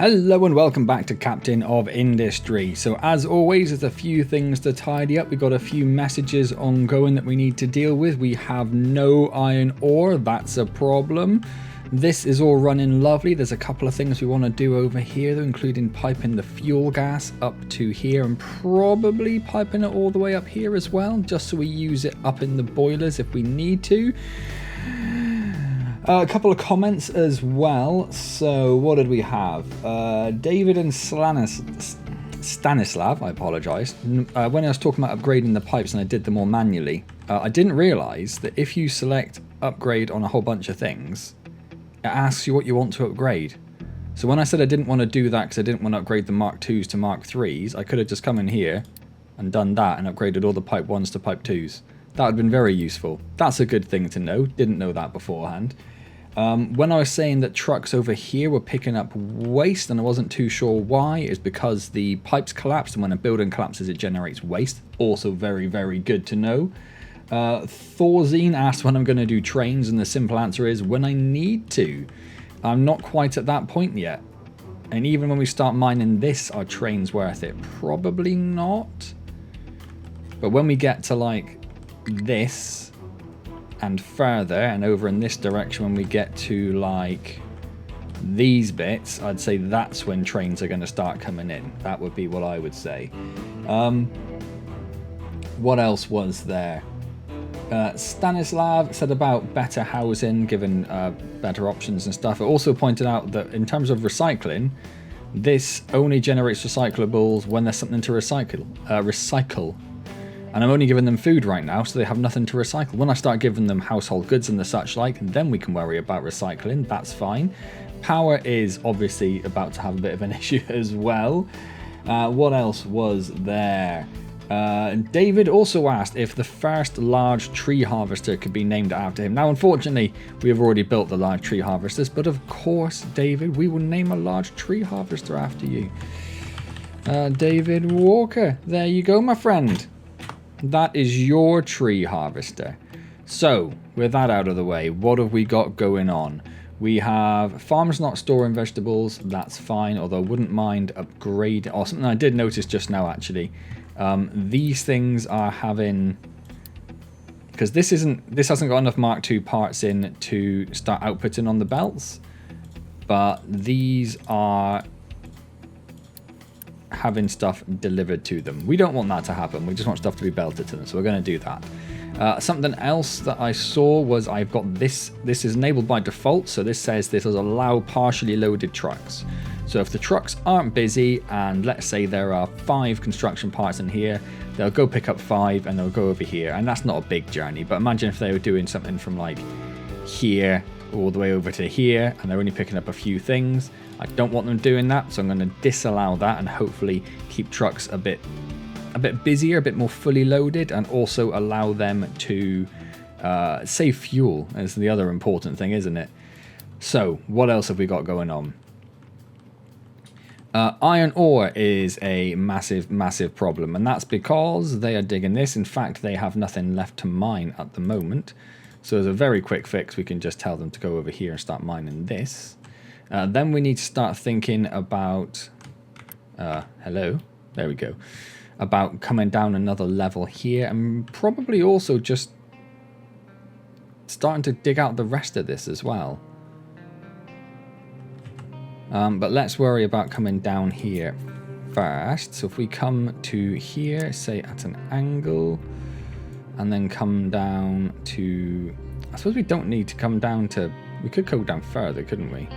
Hello and welcome back to Captain of Industry. So as always, there's a few things to tidy up. We've got a few messages ongoing that we need to deal with. We have no iron ore, that's a problem. This is all running lovely. There's a couple of things we want to do over here, though, including piping the fuel gas up to here and probably piping it all the way up here as well, just so we use it up in the boilers if we need to. A couple of comments as well. So what did we have? David and Stanislav, I apologise. When I was talking about upgrading the pipes and I did them all manually, I didn't realise that if you select upgrade on a whole bunch of things, it asks you what you want to upgrade. So when I said I didn't want to do that because I didn't want to upgrade the Mark 2s to Mark 3s, I could have just come in here and done that and upgraded all the Pipe 1s to Pipe 2s. That would have been very useful. That's a good thing to know. Didn't know that beforehand. When I was saying that trucks over here were picking up waste and I wasn't too sure why, it's because the pipes collapsed, and when a building collapses it generates waste. Also very, very good to know. Thorzine asked when I'm going to do trains, and the simple answer is when I need to. I'm not quite at that point yet. And even when we start mining this, are trains worth it? Probably not. But when we get to like this and further, and over in this direction, when we get to like these bits, I'd say that's when trains are going to start coming in. That would be what I would say. What else was there? Stanislav said about better housing, given better options and stuff. It also pointed out that in terms of recycling, this only generates recyclables when there's something to recycle. And I'm only giving them food right now, so they have nothing to recycle. When I start giving them household goods and the such like, then we can worry about recycling. That's fine. Power is obviously about to have a bit of an issue as well. What else was there? David also asked if the first large tree harvester could be named after him. Now, unfortunately, we have already built the large tree harvesters, but of course, David, we will name a large tree harvester after you. David Walker, there you go, my friend. That is your tree harvester. So, with that out of the way, what have we got going on? We have farms not storing vegetables. That's fine, although I wouldn't mind upgrading. Or something I did notice just now, actually. These things are having, because this hasn't got enough Mark II parts in to start outputting on the belts, but these are having stuff delivered to them. We don't want that to happen. We just want stuff to be belted to them, so we're going to do that. Something else that I saw was I've got this is enabled by default, so this says this will allow partially loaded trucks. So if the trucks aren't busy, and let's say there are 5 construction parts in here, they'll go pick up 5 and they'll go over here, and that's not a big journey. But imagine if they were doing something from like here all the way over to here and they're only picking up a few things. I don't want them doing that, so I'm going to disallow that and hopefully keep trucks a bit busier, a bit more fully loaded, and also allow them to save fuel. That's the other important thing, isn't it? So what else have we got going on? Iron ore is a massive problem, and that's because they are digging this. In fact, they have nothing left to mine at the moment. So as a very quick fix, we can just tell them to go over here and start mining this. Then we need to start thinking about, hello, there we go, about coming down another level here, and probably also just starting to dig out the rest of this as well. But let's worry about coming down here first. So if we come to here, say at an angle, and then come down to, I suppose we don't need to come down to, we could go down further, couldn't we?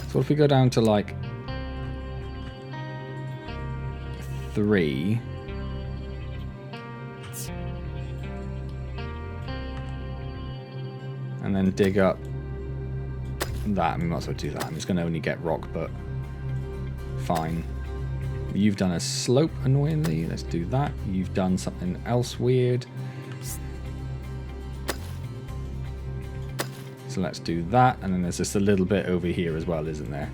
So if we go down to like 3, and then dig up that, we might as well do that. I'm just going to only get rock, but fine. You've done a slope, annoyingly. Let's do that. You've done something else weird. So let's do that. And then there's just a little bit over here as well, isn't there?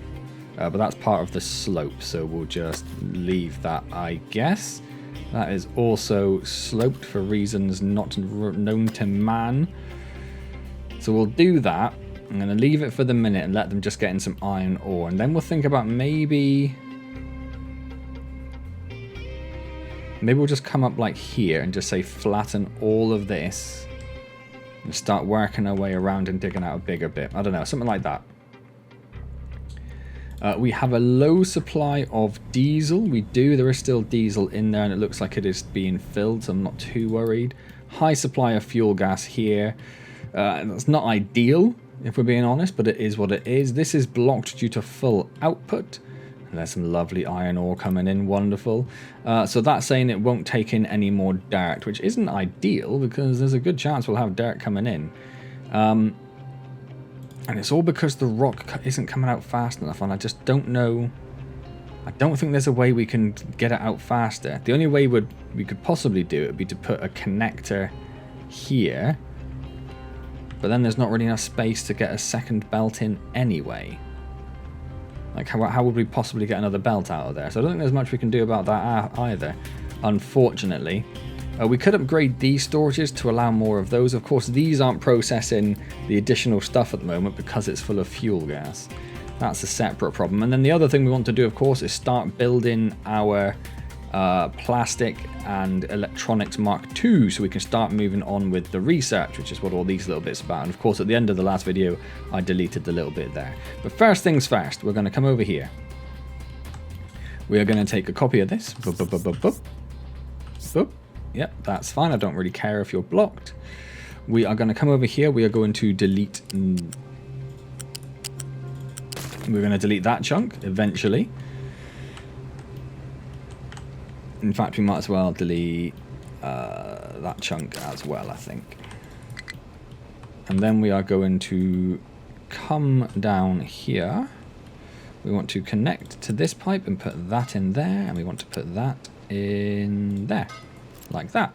But that's part of the slope, so we'll just leave that, I guess. That is also sloped for reasons not known to man. So we'll do that. I'm going to leave it for the minute and let them just get in some iron ore. And then we'll think about maybe we'll just come up like here and just say flatten all of this and start working our way around and digging out a bigger bit. I don't know, something like that. We have a low supply of diesel. We do. There is still diesel in there and it looks like it is being filled, so I'm not too worried. High supply of fuel gas here. That's not ideal, if we're being honest, but it is what it is. This is blocked due to full output. And there's some lovely iron ore coming in, wonderful. So that's saying it won't take in any more dirt, which isn't ideal because there's a good chance we'll have dirt coming in. And it's all because the rock isn't coming out fast enough, and I just don't know. I don't think there's a way we can get it out faster. The only way we could possibly do it would be to put a connector here. But then there's not really enough space to get a second belt in anyway. Like, how would we possibly get another belt out of there? So I don't think there's much we can do about that either, unfortunately. We could upgrade these storages to allow more of those. Of course, these aren't processing the additional stuff at the moment because it's full of fuel gas. That's a separate problem. And then the other thing we want to do, of course, is start building our plastic and electronics Mark II so we can start moving on with the research, which is what all these little bits are about. And of course, at the end of the last video, I deleted the little bit there. But first things first, we're going to come over here. We are going to take a copy of this. Boop, boop, boop, boop, boop. Boop. Yep, that's fine. I don't really care if you're blocked. We are going to come over here. We are going to delete. We're going to delete that chunk eventually. In fact, we might as well delete that chunk as well, I think. And then we are going to come down here. We want to connect to this pipe and put that in there. And we want to put that in there. Like that.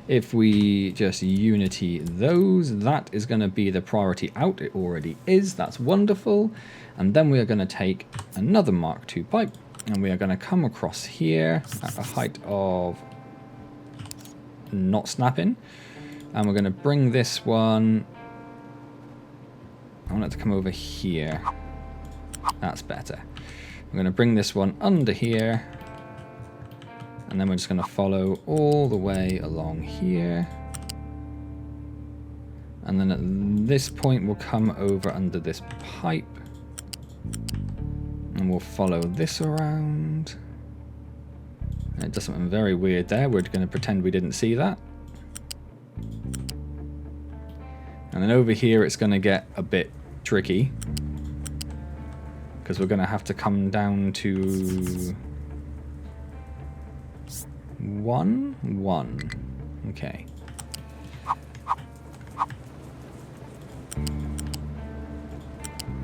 If we just unity those, that is going to be the priority out. It already is. That's wonderful. And then we are going to take another Mark II pipe and we are going to come across here at a height of not snapping. And we're going to bring this one. I want it to come over here. That's better. We're going to bring this one under here. And then we're just going to follow all the way along here. And then at this point, we'll come over under this pipe. And we'll follow this around. And it does something very weird there. We're going to pretend we didn't see that. And then over here, it's going to get a bit tricky. Because we're going to have to come down to 1, 1. Okay.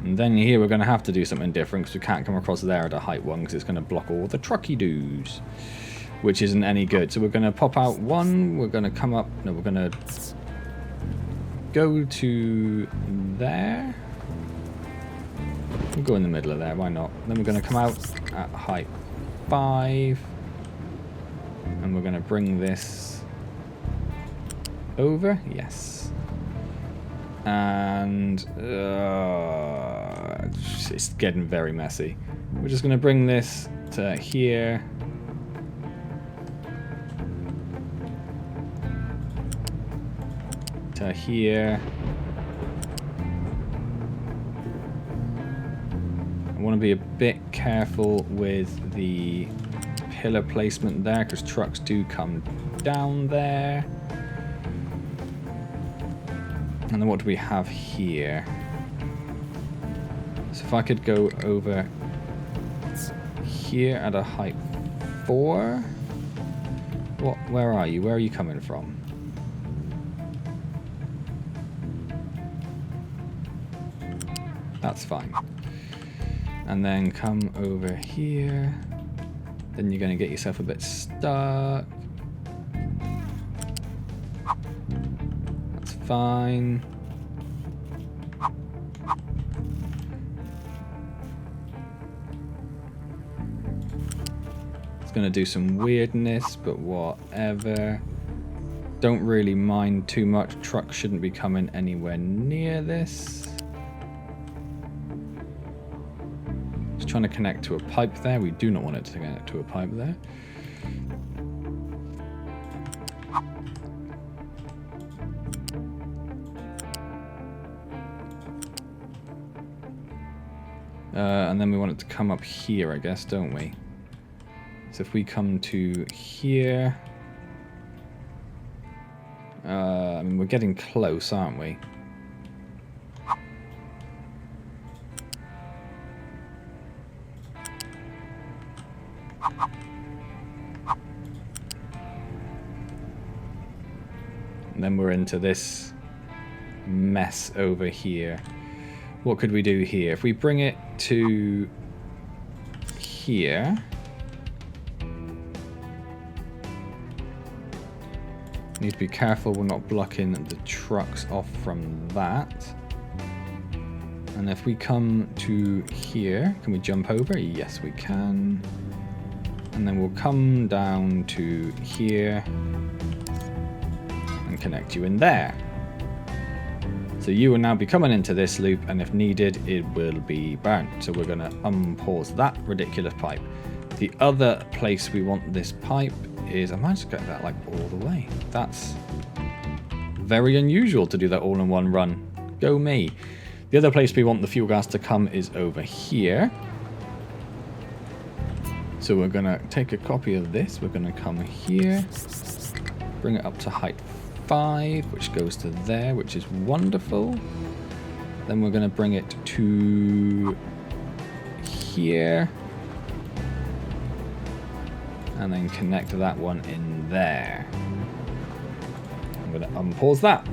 And then here we're going to have to do something different because we can't come across there at a height 1 because it's going to block all the trucky doos, which isn't any good. So we're going to pop out 1. We're going to come up. No, we're going to go to there. We'll go in the middle of there. Why not? Then we're going to come out at height 5. And we're going to bring this over. Yes. And it's getting very messy. We're just going to bring this to here. To here. I want to be a bit careful with the pillar placement there because trucks do come down there. And then what do we have here? So if I could go over here at a height 4. Where are you? Where are you coming from? That's fine. And then come over here. Then you're going to get yourself a bit stuck. That's fine. It's going to do some weirdness, but whatever. Don't really mind too much. Trucks shouldn't be coming anywhere near this. trying to connect to a pipe there. We do not want it to connect to a pipe there. And then we want it to come up here, I guess, don't we? So if we come to here... I mean, we're getting close, aren't we? And then we're into this mess over here. What could we do here? If we bring it to here... Need to be careful we're not blocking the trucks off from that. And if we come to here, can we jump over? Yes, we can. And then we'll come down to here and connect you in there. So you will now be coming into this loop, and if needed, it will be burnt. So we're going to unpause that ridiculous pipe. The other place we want this pipe is, I might just get that like all the way. That's very unusual to do that all in one run. Go me. The other place we want the fuel gas to come is over here. So we're going to take a copy of this. We're going to come here, bring it up to height 5, which goes to there, which is wonderful. Then we're going to bring it to here. And then connect that one in there. I'm going to unpause that.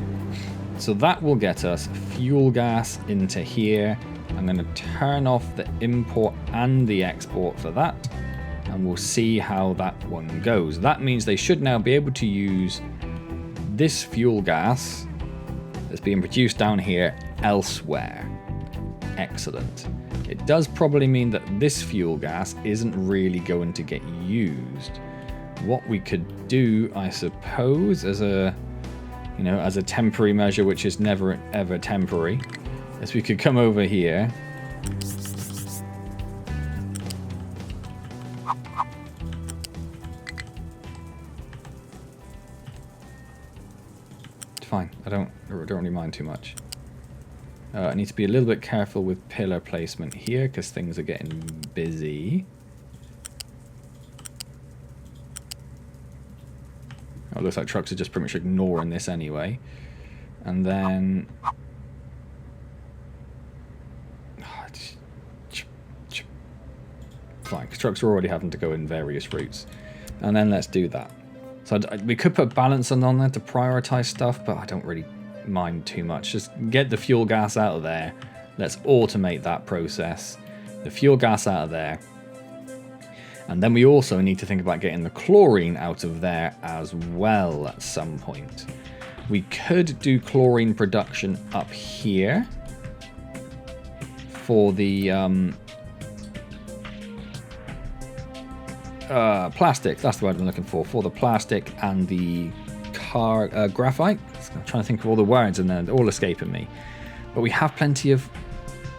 So that will get us fuel gas into here. I'm going to turn off the import and the export for that. And we'll see how that one goes. That means they should now be able to use this fuel gas that's being produced down here elsewhere. Excellent. It does probably mean that this fuel gas isn't really going to get used. What we could do, I suppose, as a, you know, as a temporary measure, which is never ever temporary, is we could come over here. It's fine. I don't really mind too much. I need to be a little bit careful with pillar placement here because things are getting busy. Oh, it looks like trucks are just pretty much ignoring this anyway. And then... Fine, because trucks are already having to go in various routes. And then let's do that. So we could put balancing on there to prioritize stuff, but I don't really mind too much. Just get the fuel gas out of there. Let's automate that process. The fuel gas out of there. And then we also need to think about getting the chlorine out of there as well at some point. We could do chlorine production up here for the plastic. That's the word I'm looking for the plastic and the graphite. I'm trying to think of all the words and they're all escaping me. But we have plenty of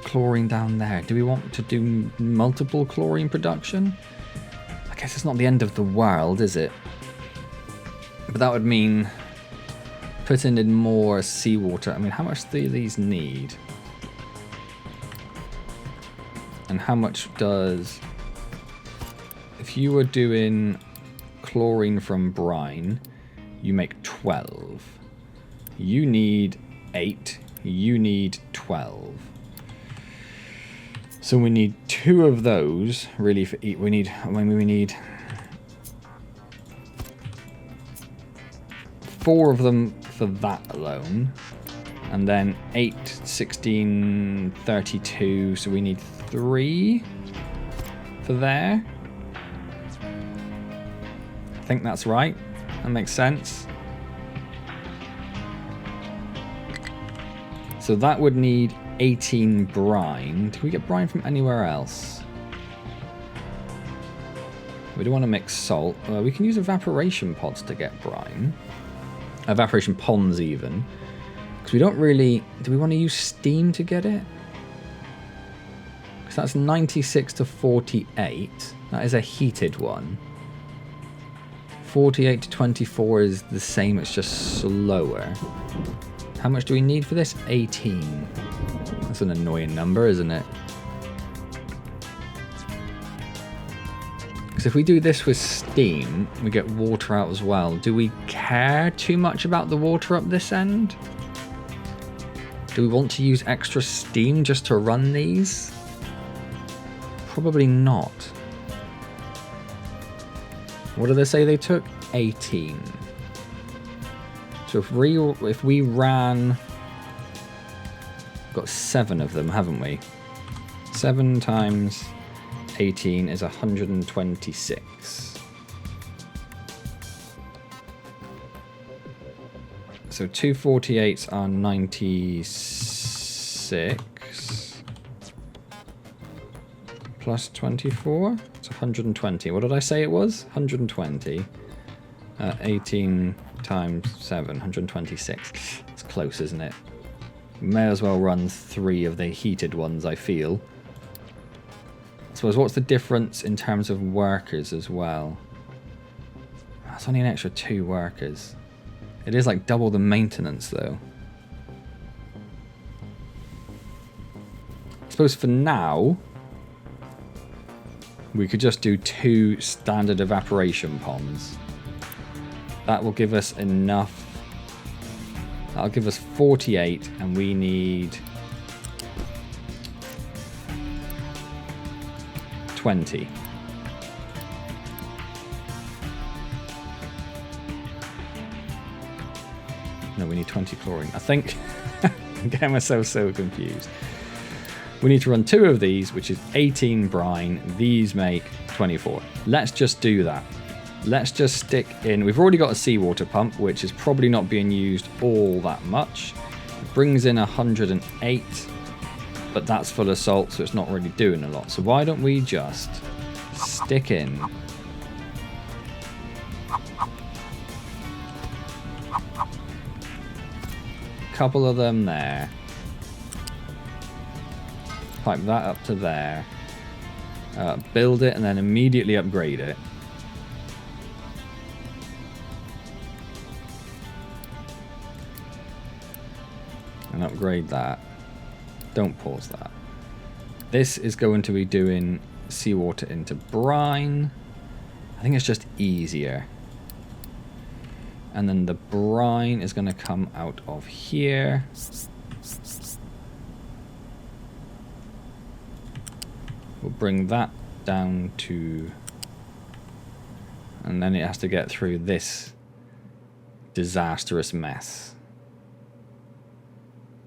chlorine down there. Do we want to do multiple chlorine production? I guess it's not the end of the world, is it? But that would mean putting in more seawater. I mean, how much do these need? And how much does... If you were doing chlorine from brine, you make 12. You need 8. You need 12. So we need 2 of those, really, for each. We need 4 of them for that alone. And then 8, 16, 32. So we need 3 for there. I think that's right. That makes sense. So that would need 18 brine. Do we get brine from anywhere else? We don't want to mix salt. We can use evaporation pods to get brine. Evaporation ponds even. Because we don't really... Do we want to use steam to get it? Because So that's 96 to 48. That is a heated one. 48 to 24 is the same, it's just slower. How much do we need for this? 18. That's an annoying number, isn't it? Because if we do this with steam, we get water out as well. Do we care too much about the water up this end? Do we want to use extra steam just to run these? Probably not. What did they say they took? 18. So if we ran... Got 7 of them, haven't we? 7 times 18 is 126. So 2 48s are 96. Plus 24? It's 120. What did I say it was? 120. 18 times 7, 126. It's close, isn't it? May as well run 3 of the heated ones, I feel. I suppose, what's the difference in terms of workers as well? That's only an extra 2 workers. It is like double the maintenance, though. I suppose for now, we could just do 2 standard evaporation ponds. That will give us enough. That'll give us 48, and we need 20. No, we need 20 chlorine. I think I'm getting myself so confused. We need to run 2 of these, which is 18 brine. These make 24. Let's just do that. Let's just stick in. We've already got a seawater pump, which is probably not being used all that much. It brings in 108, but that's full of salt, so it's not really doing a lot. So why don't we just stick in a couple of them there. Pipe that up to there. Build it and then immediately upgrade it. And upgrade that. Don't pause that. This is going to be doing seawater into brine. I think it's just easier. And then the brine is going to come out of here. We'll bring that down to... And then it has to get through this disastrous mess.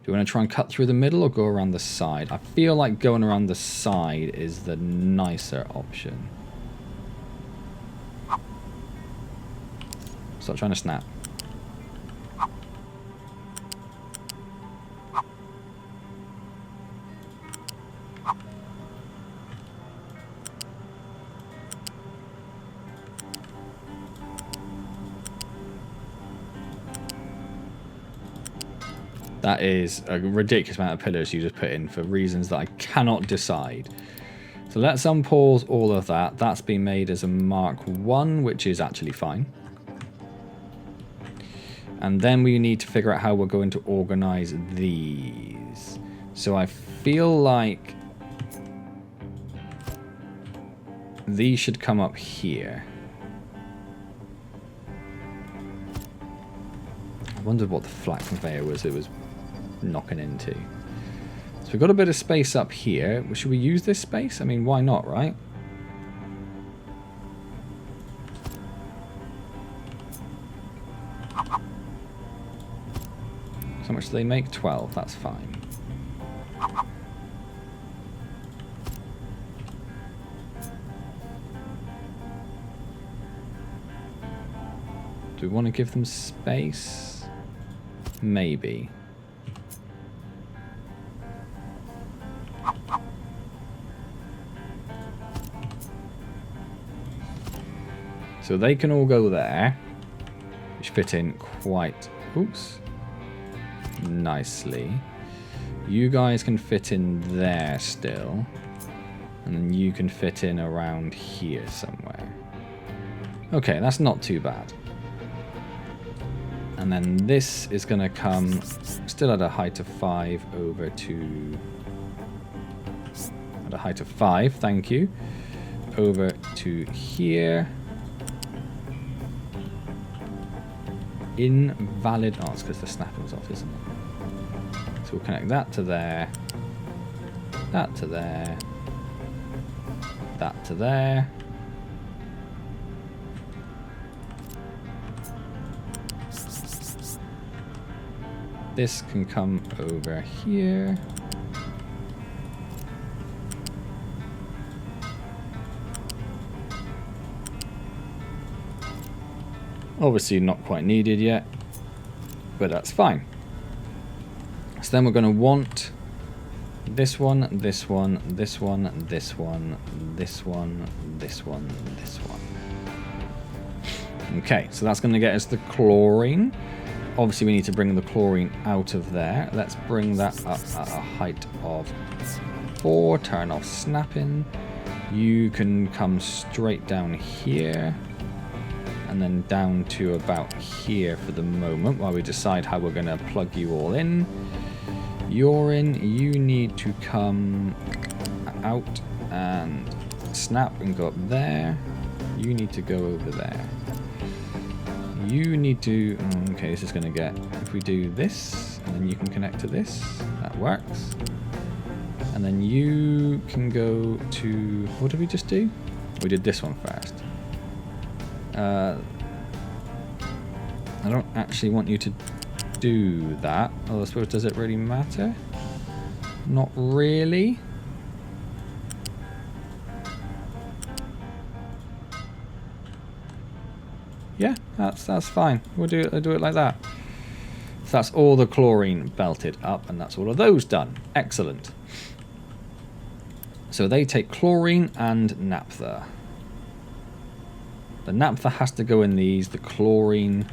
Do you want to try and cut through the middle or go around the side? I feel like going around the side is the nicer option. Stop trying to snap. That is a ridiculous amount of pillars you just put in for reasons that I cannot decide. So let's unpause all of that. That's been made as a Mark 1, which is actually fine. And then we need to figure out how we're going to organize these. So I feel like these should come up here. I wondered what the flat conveyor was it was knocking into. So we've got a bit of space up here. Should we use this space? I mean, why not, right? How much do they make? 12. That's fine. Do we want to give them space? Maybe. So they can all go there, which fit in quite nicely. You guys can fit in there still. And then you can fit in around here somewhere. Okay, that's not too bad. And then this is going to come, still at a height of 5, over to... At a height of 5, thank you. Over to here. Invalid... Oh, it's because the snapping's off, isn't it? So we'll connect that to there. That to there. That to there. This can come over here. Obviously not quite needed yet, but that's fine. So then we're going to want this one, this one, this one, this one, this one, this one, this one. Okay, so that's going to get us the chlorine. Obviously we need to bring the chlorine out of there. Let's bring that up at a height of 4. Turn off snapping. You can come straight down here. And then down to about here for the moment while we decide how we're going to plug you all in. You're in. You need to come out and snap and go up there. You need to go over there. You need to... Okay, this is going to get... If we do this, and then you can connect to this, that works. And then you can go to... What did we just do? We did this one first. I don't actually want you to do that. Oh, I suppose, does it really matter? Not really. Yeah, that's fine. We'll do it like that. So that's all the chlorine belted up, and that's all of those done. Excellent. So they take chlorine and naphtha. The naphtha has to go in these. The chlorine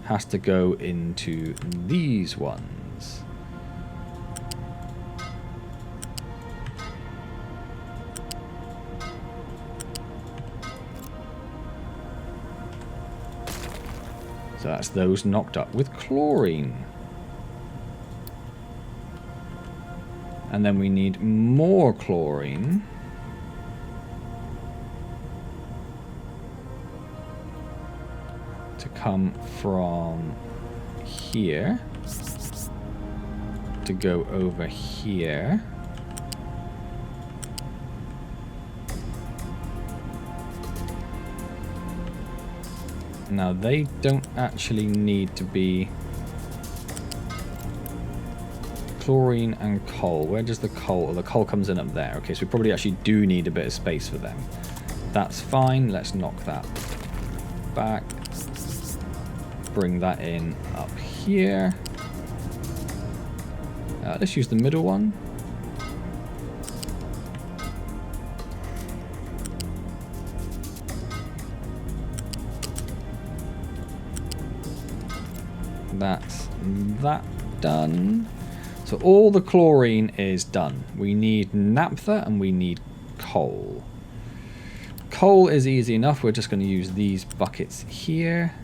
has to go into these ones. So that's those knocked up with chlorine. And then we need more chlorine. To come from here. To go over here. Now they don't actually need to be chlorine and coal. Where does the coal? The coal comes in up there. Okay, so we probably actually do need a bit of space for them. That's fine. Let's knock that back. Bring that in up here. Let's use the middle one. That's that done. So all the chlorine is done. We need naphtha and we need coal. Coal is easy enough. We're just going to use these buckets here.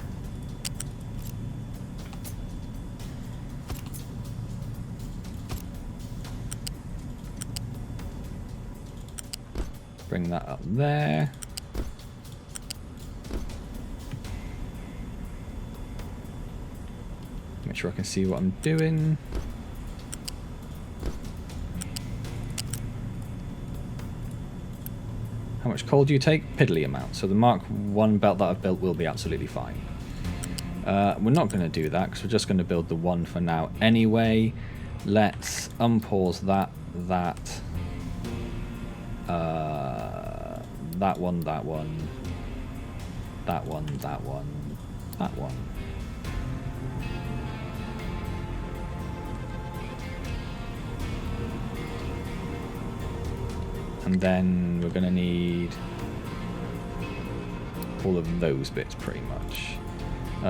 Bring that up there. Make sure I can see what I'm doing. How much coal do you take? Piddly amount. So the Mark 1 belt that I've built will be absolutely fine. We're not going to do that because we're just going to build the one for now anyway. Let's unpause that, that one, that one, that one, that one, that one. And then we're going to need all of those bits pretty much.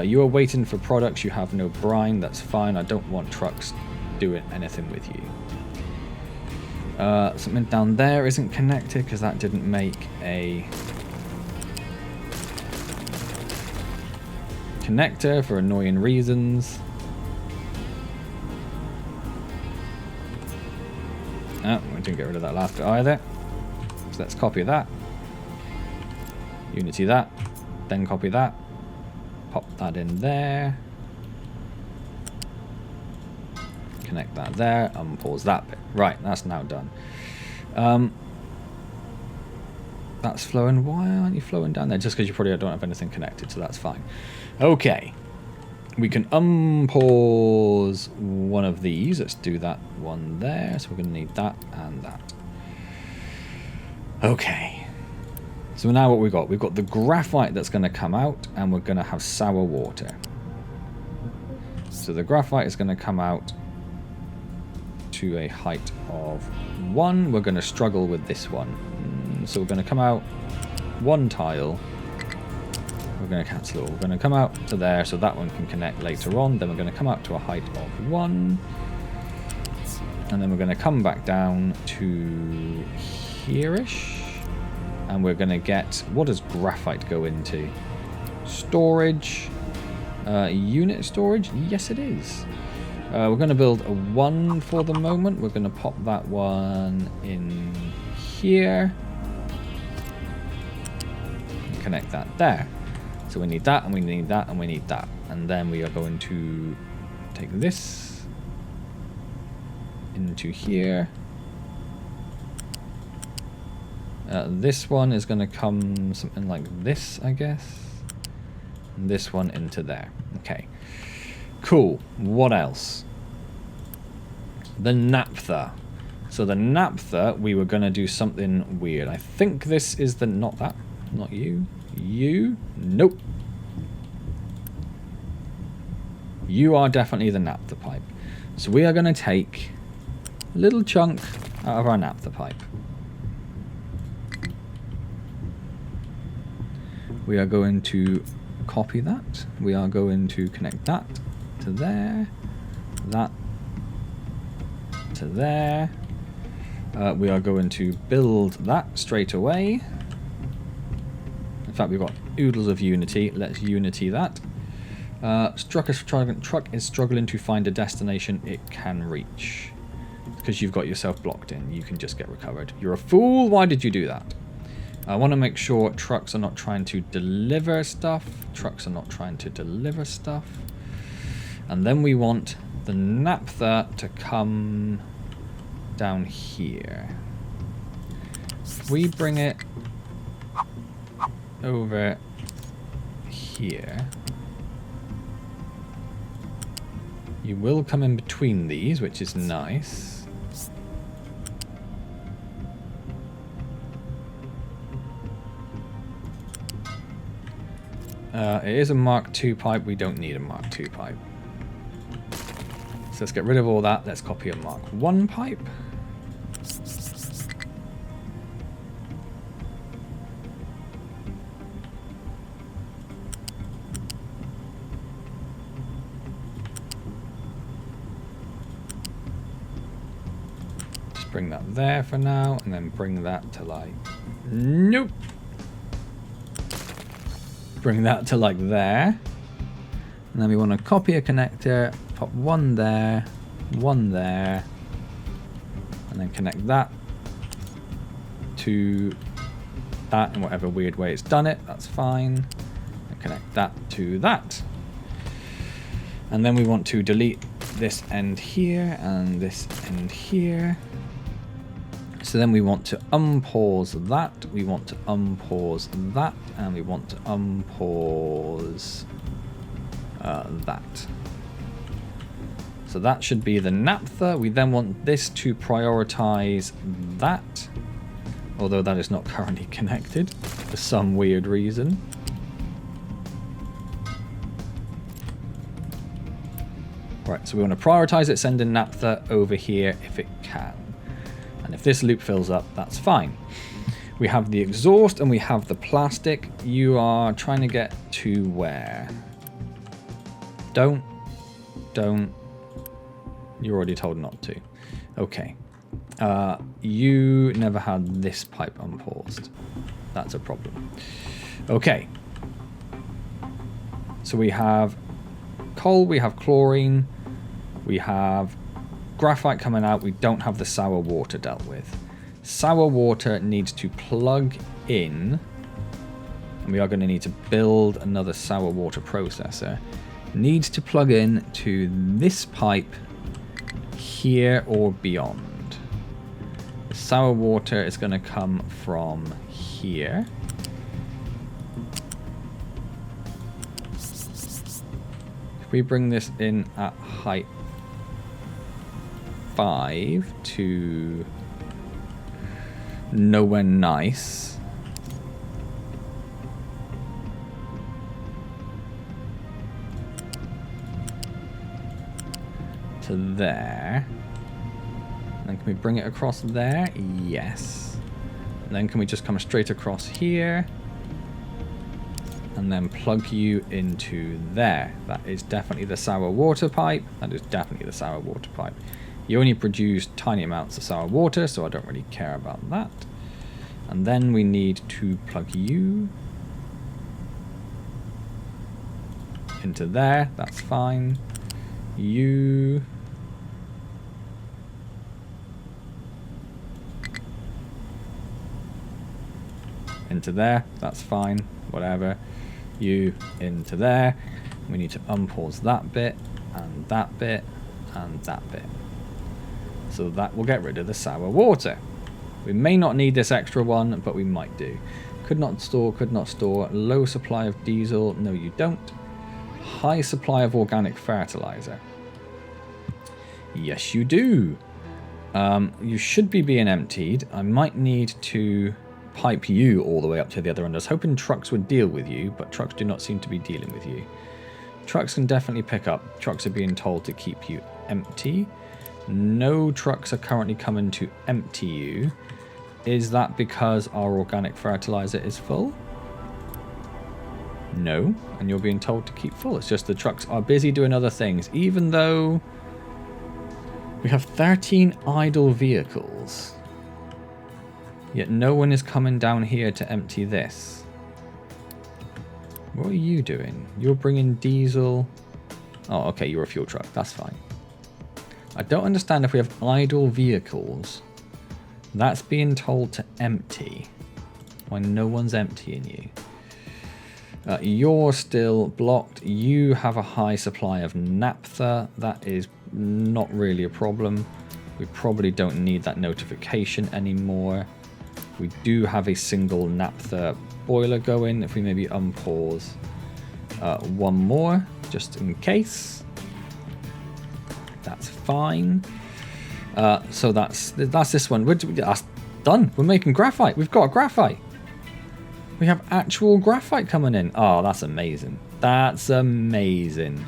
You are waiting for products. You have no brine. That's fine. I don't want trucks doing anything with you. Something down there isn't connected because that didn't make a connector for annoying reasons. Oh, we didn't get rid of that last bit either. So let's copy that. Unity that. Then copy that. Pop that in there. Connect that there. Unpause that bit. Right, that's now done. That's flowing. Why aren't you flowing down there? Just because you probably don't have anything connected, so that's fine. Okay. We can unpause one of these. Let's do that one there. So we're going to need that and that. Okay. So now what we've got the graphite that's going to come out, and we're going to have sour water. So the graphite is going to come out to a height of 1. We're going to struggle with this one. So we're going to come out 1 tile. We're going to cancel it. We're going to come out to there so that one can connect later on. Then we're going to come out to a height of 1. And then we're going to come back down to here-ish. And we're going to get... What does graphite go into? Storage. Unit storage? Yes, it is. We're going to build a 1 for the moment. We're going to pop that one in here. And connect that there. So we need that, and we need that, and we need that. And then we are going to take this into here. This one is going to come something like this, I guess. And this one into there. Okay. Cool. What else? The naphtha. So the naphtha, we were going to do something weird. I think this is the... Not that. Not you. You? Nope. You are definitely the naphtha pipe. So we are going to take a little chunk out of our naphtha pipe. We are going to copy that. We are going to connect that to there. That to there. We are going to build that straight away. In fact, we've got oodles of unity. Let's unity that. Truck is struggling to find a destination it can reach. Because you've got yourself blocked in. You can just get recovered. You're a fool. Why did you do that? I want to make sure trucks are not trying to deliver stuff. Trucks are not trying to deliver stuff. And then we want the naphtha to come down here. If we bring it over here, you will come in between these, which is nice. It is a Mark II pipe. We don't need a Mark II pipe. So let's get rid of all that. Let's copy a Mark I pipe. Just bring that there for now, and then bring that to like... Nope. Bring that to like there. And then we want to copy a connector, pop one there, and then connect that to that in whatever weird way it's done it. That's fine. And connect that to that. And then we want to delete this end here and this end here. So then we want to unpause that, we want to unpause that, and we want to unpause that. So that should be the naphtha. We then want this to prioritize that, although that is not currently connected for some weird reason. Right, so we want to prioritize it, send in naphtha over here if it can. And if this loop fills up, that's fine. We have the exhaust and we have the plastic. You are trying to get to where? Don't. You're already told not to. Okay. You never had this pipe unpaused. That's a problem. Okay. So we have coal, we have chlorine, we have graphite coming out. We don't have the sour water dealt with. Sour water needs to plug in, and we are going to need to build another sour water processor. Needs to plug in to this pipe here or beyond. The sour water is going to come from here. If we bring this in at height 5 to nowhere nice. To there. And then can we bring it across there? Yes. And then can we just come straight across here? And then plug you into there. That is definitely the sour water pipe. That is definitely the sour water pipe. You only produce tiny amounts of sour water, so I don't really care about that. And then we need to plug you into there. That's fine. You into there. That's fine. Whatever. You into there. We need to unpause that bit and that bit and that bit. So that will get rid of the sour water. We may not need this extra one, but we might do. Could not store, could not store. Low supply of diesel. No, you don't. High supply of organic fertilizer. Yes, you do. You should be being emptied. I might need to pipe you all the way up to the other end. I was hoping trucks would deal with you, but trucks do not seem to be dealing with you. Trucks can definitely pick up. Trucks are being told to keep you empty. No trucks are currently coming to empty you. Is that because our organic fertilizer is full? No, and you're being told to keep full. It's just the trucks are busy doing other things, even though we have 13 idle vehicles. Yet no one is coming down here to empty this. What are you doing? You're bringing diesel. Oh, okay, you're a fuel truck. That's fine. I don't understand if we have idle vehicles. That's being told to empty when no one's emptying you. You're still blocked. You have a high supply of naphtha. That is not really a problem. We probably don't need that notification anymore. We do have a single naphtha boiler going. If we maybe unpause one more, just in case. That's fine. So that's this one. That's done. We're making graphite. We've got graphite. We have actual graphite coming in. Oh, that's amazing. That's amazing.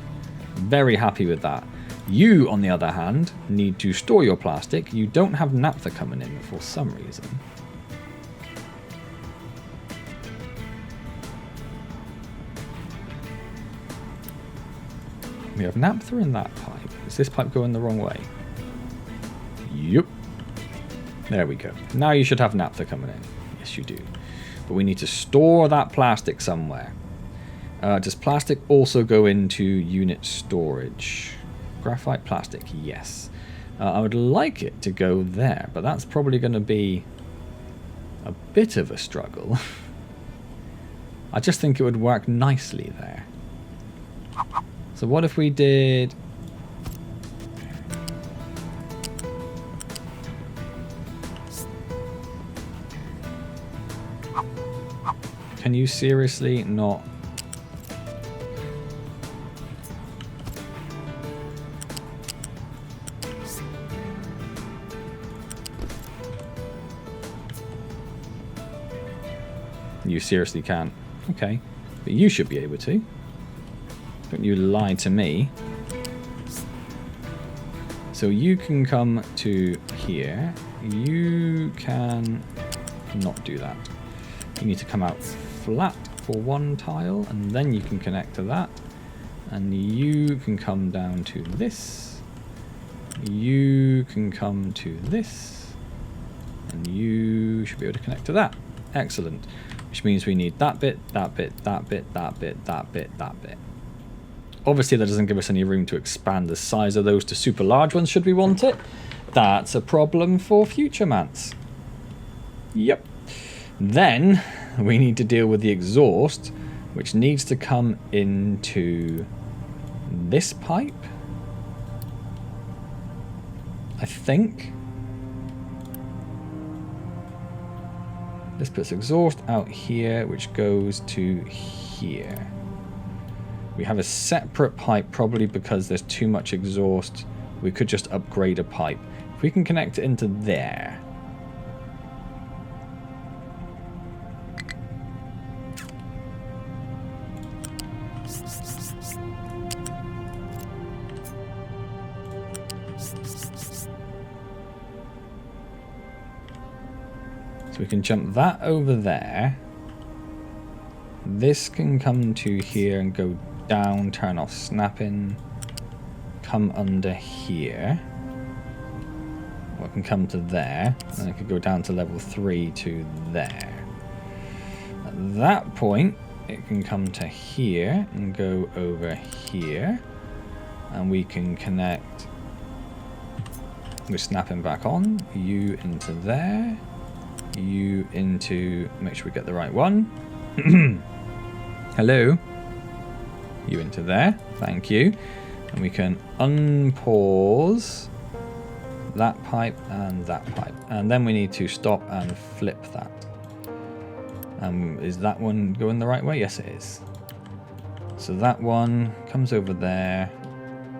Very happy with that. You, on the other hand, need to store your plastic. You don't have naphtha coming in for some reason. We have naphtha in that pipe. Is this pipe going the wrong way? Yep. There we go. Now you should have naphtha coming in. Yes, you do. But we need to store that plastic somewhere. Does plastic also go into unit storage? Graphite plastic, yes. I would like it to go there, but that's probably going to be a bit of a struggle. I just think it would work nicely there. So what if we did... Can you seriously not... You seriously can't. Okay. But you should be able to. Don't you lie to me. So you can come to here. You can not do that. You need to come out flat for one tile, and then you can connect to that. And you can come down to this. You can come to this. And you should be able to connect to that. Excellent. Which means we need that bit, that bit, that bit, that bit, that bit, that bit. Obviously, that doesn't give us any room to expand the size of those to super large ones should we want it. That's a problem for future mats. Yep. Then we need to deal with the exhaust, which needs to come into this pipe, I think. This puts exhaust out here, which goes to here. We have a separate pipe, probably because there's too much exhaust. We could just upgrade a pipe. If we can connect it into there. So we can jump that over there. This can come to here and go down, turn off snapping, come under here. Or it can come to there, and it could go down to level 3 to there. At that point, it can come to here and go over here. And we can connect, we're snapping back on, you into there, you into, make sure we get the right one. Hello. You into there, thank you. And we can unpause that pipe and that pipe. And then we need to stop and flip that. Is that one going the right way? Yes, it is. So that one comes over there,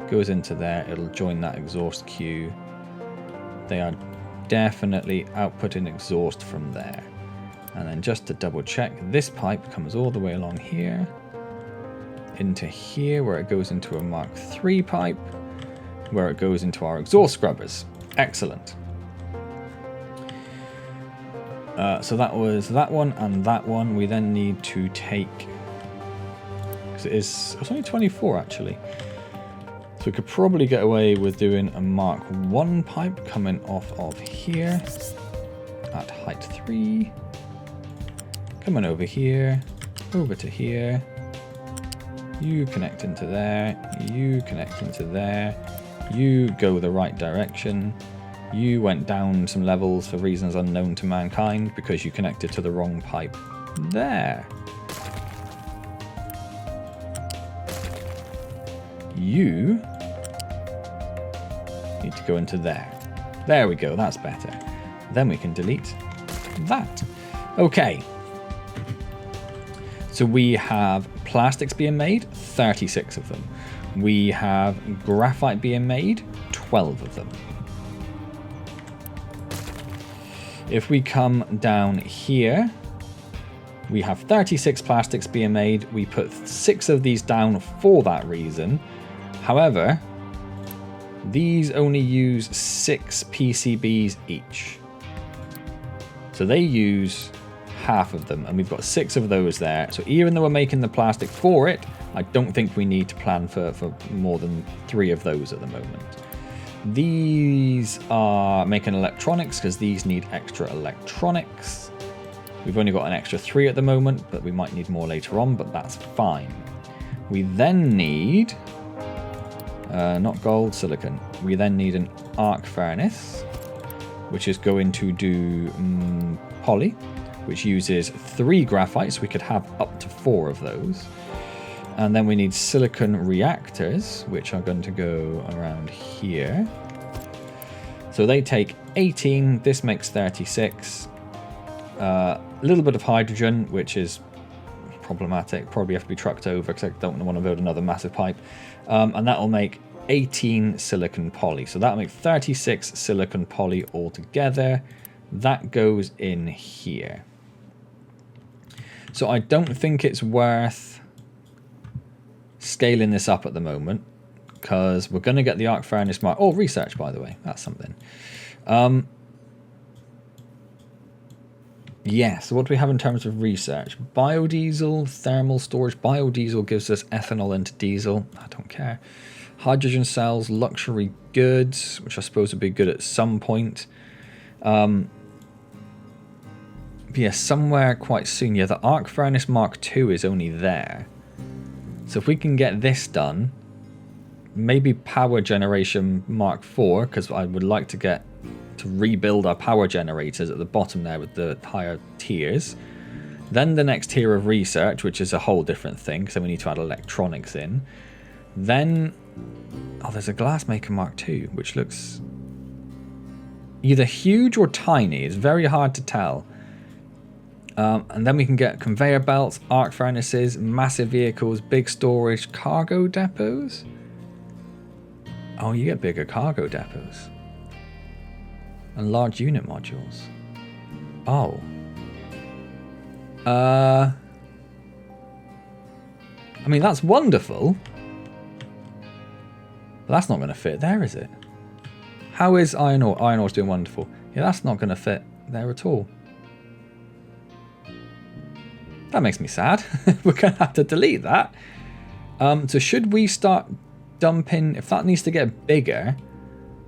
goes into there, it'll join that exhaust queue. They are definitely outputting exhaust from there. And then just to double check, this pipe comes all the way along here, into here, where it goes into a Mark III pipe, where it goes into our exhaust scrubbers. Excellent. So that was that one and that one. We then need to take, because it's only 24 actually. So we could probably get away with doing a Mark I pipe coming off of here at height 3. Coming over here, over to here. You connect into there, you connect into there. You go the right direction. You went down some levels for reasons unknown to mankind because you connected to the wrong pipe. There. You need to go into there. There we go, that's better. Then we can delete that. Okay. So we have plastics being made, 36 of them. We have graphite being made, 12 of them. If we come down here, we have 36 plastics being made. We put 6 of these down for that reason. However, these only use 6 PCBs each. So they use half of them, and we've got 6 of those there. So even though we're making the plastic for it, I don't think we need to plan for more than 3 of those at the moment. These are making electronics because these need extra electronics. We've only got an extra 3 at the moment, but we might need more later on, but that's fine. We then need, not gold, silicon. We then need an arc furnace, which is going to do poly, which uses 3 graphite, so we could have up to 4 of those. And then we need silicon reactors, which are going to go around here. So they take 18, this makes 36. A little bit of hydrogen, which is problematic, probably have to be trucked over because I don't want to build another massive pipe. And that will make 18 silicon poly. So that'll make 36 silicon poly altogether. That goes in here. So I don't think it's worth scaling this up at the moment because we're going to get the arc furnace mark. Oh, research, by the way. That's something. Yeah, so what do we have in terms of research? Biodiesel, thermal storage. Biodiesel gives us ethanol into diesel. I don't care. Hydrogen cells, luxury goods, which I suppose would be good at some point. yeah, somewhere quite soon. Yeah, the arc furnace Mark II is only there. So if we can get this done, maybe power generation Mark IV, because I would like to get to rebuild our power generators at the bottom there with the higher tiers. Then the next tier of research, which is a whole different thing, because then we need to add electronics in. Then, oh, there's a glassmaker Mark II, which looks either huge or tiny. It's very hard to tell. And then we can get conveyor belts, arc furnaces, massive vehicles, big storage, cargo depots. Oh, you get bigger cargo depots. And large unit modules. Oh. I mean, that's wonderful. But that's not going to fit there, is it? How is iron ore? Iron ore's doing wonderful. Yeah, that's not going to fit there at all. That makes me sad. We're going to have to delete that. So should we start dumping... If that needs to get bigger,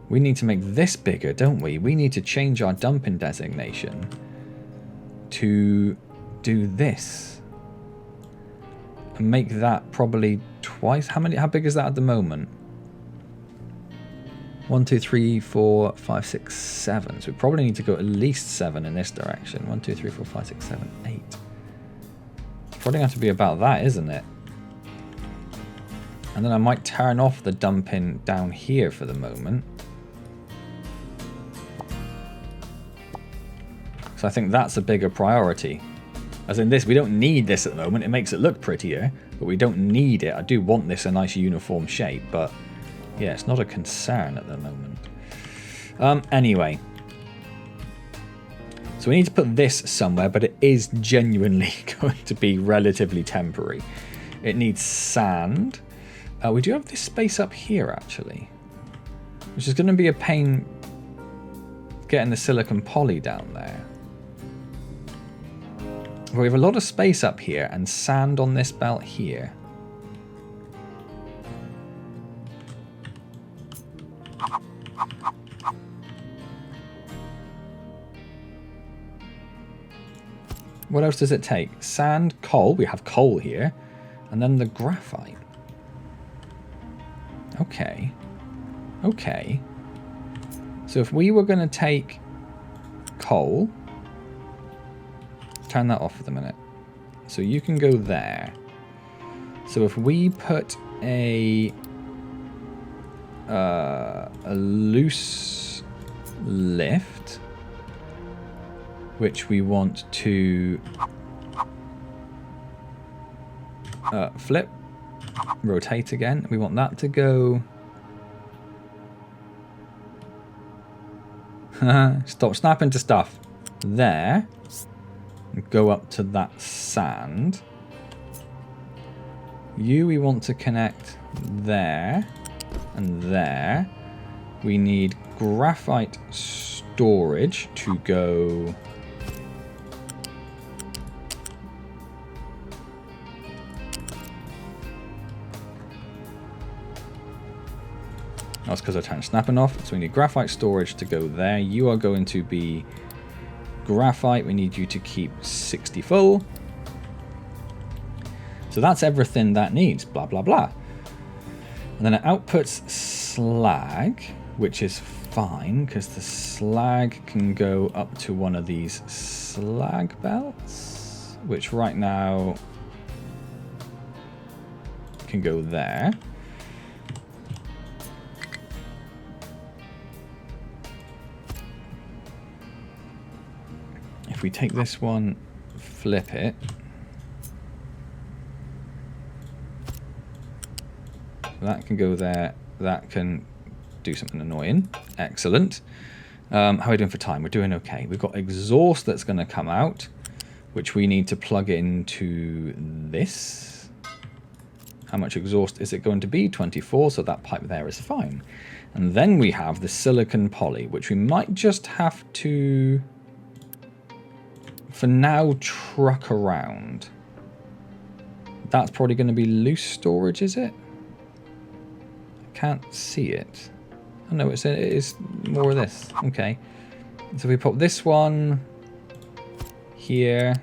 we need to make this bigger, don't we? We need to change our dumping designation to do this. And make that probably twice. How big is that at the moment? 1, 2, 3, 4, 5, 6, 7. So we probably need to go at least 7 in this direction. 1, 2, 3, 4, 5, 6, 7, 8. Probably going to have to be about that, isn't it? And then I might turn off the dumping down here for the moment. So I think that's a bigger priority. As in this, we don't need this at the moment. It makes it look prettier, but we don't need it. I do want this a nice uniform shape, but yeah, it's not a concern at the moment. Anyway. So we need to put this somewhere, but it is genuinely going to be relatively temporary. It needs sand. We do have this space up here, actually, which is going to be a pain getting the silicon poly down there. But we have a lot of space up here and sand on this belt here. What else does it take? Sand, coal. We have coal here. And then the graphite. Okay. Okay. So if we were going to take coal... Turn that off for the minute. So you can go there. So if we put a loose lift, which we want to flip, rotate again. We want that to go... Stop snapping to stuff. There. Go up to that sand. We want to connect there and there. We need graphite storage to go... That's because I turned snapping off. So we need graphite storage to go there. You are going to be graphite. We need you to keep 60 full. So that's everything that needs. Blah, blah, blah. And then it outputs slag, which is fine because the slag can go up to one of these slag belts, which right now can go there. If we take this one, flip it, that can go there, that can do something annoying. Excellent. How are we doing for time? We're doing okay. We've got exhaust that's going to come out, which we need to plug into this. How much exhaust is it going to be? 24, so that pipe there is fine. And then we have the silicon poly, which we might just have to... for now, truck around. That's probably going to be loose storage, is it? I can't see it. Oh no, it is more of this. Okay. So we pop this one here.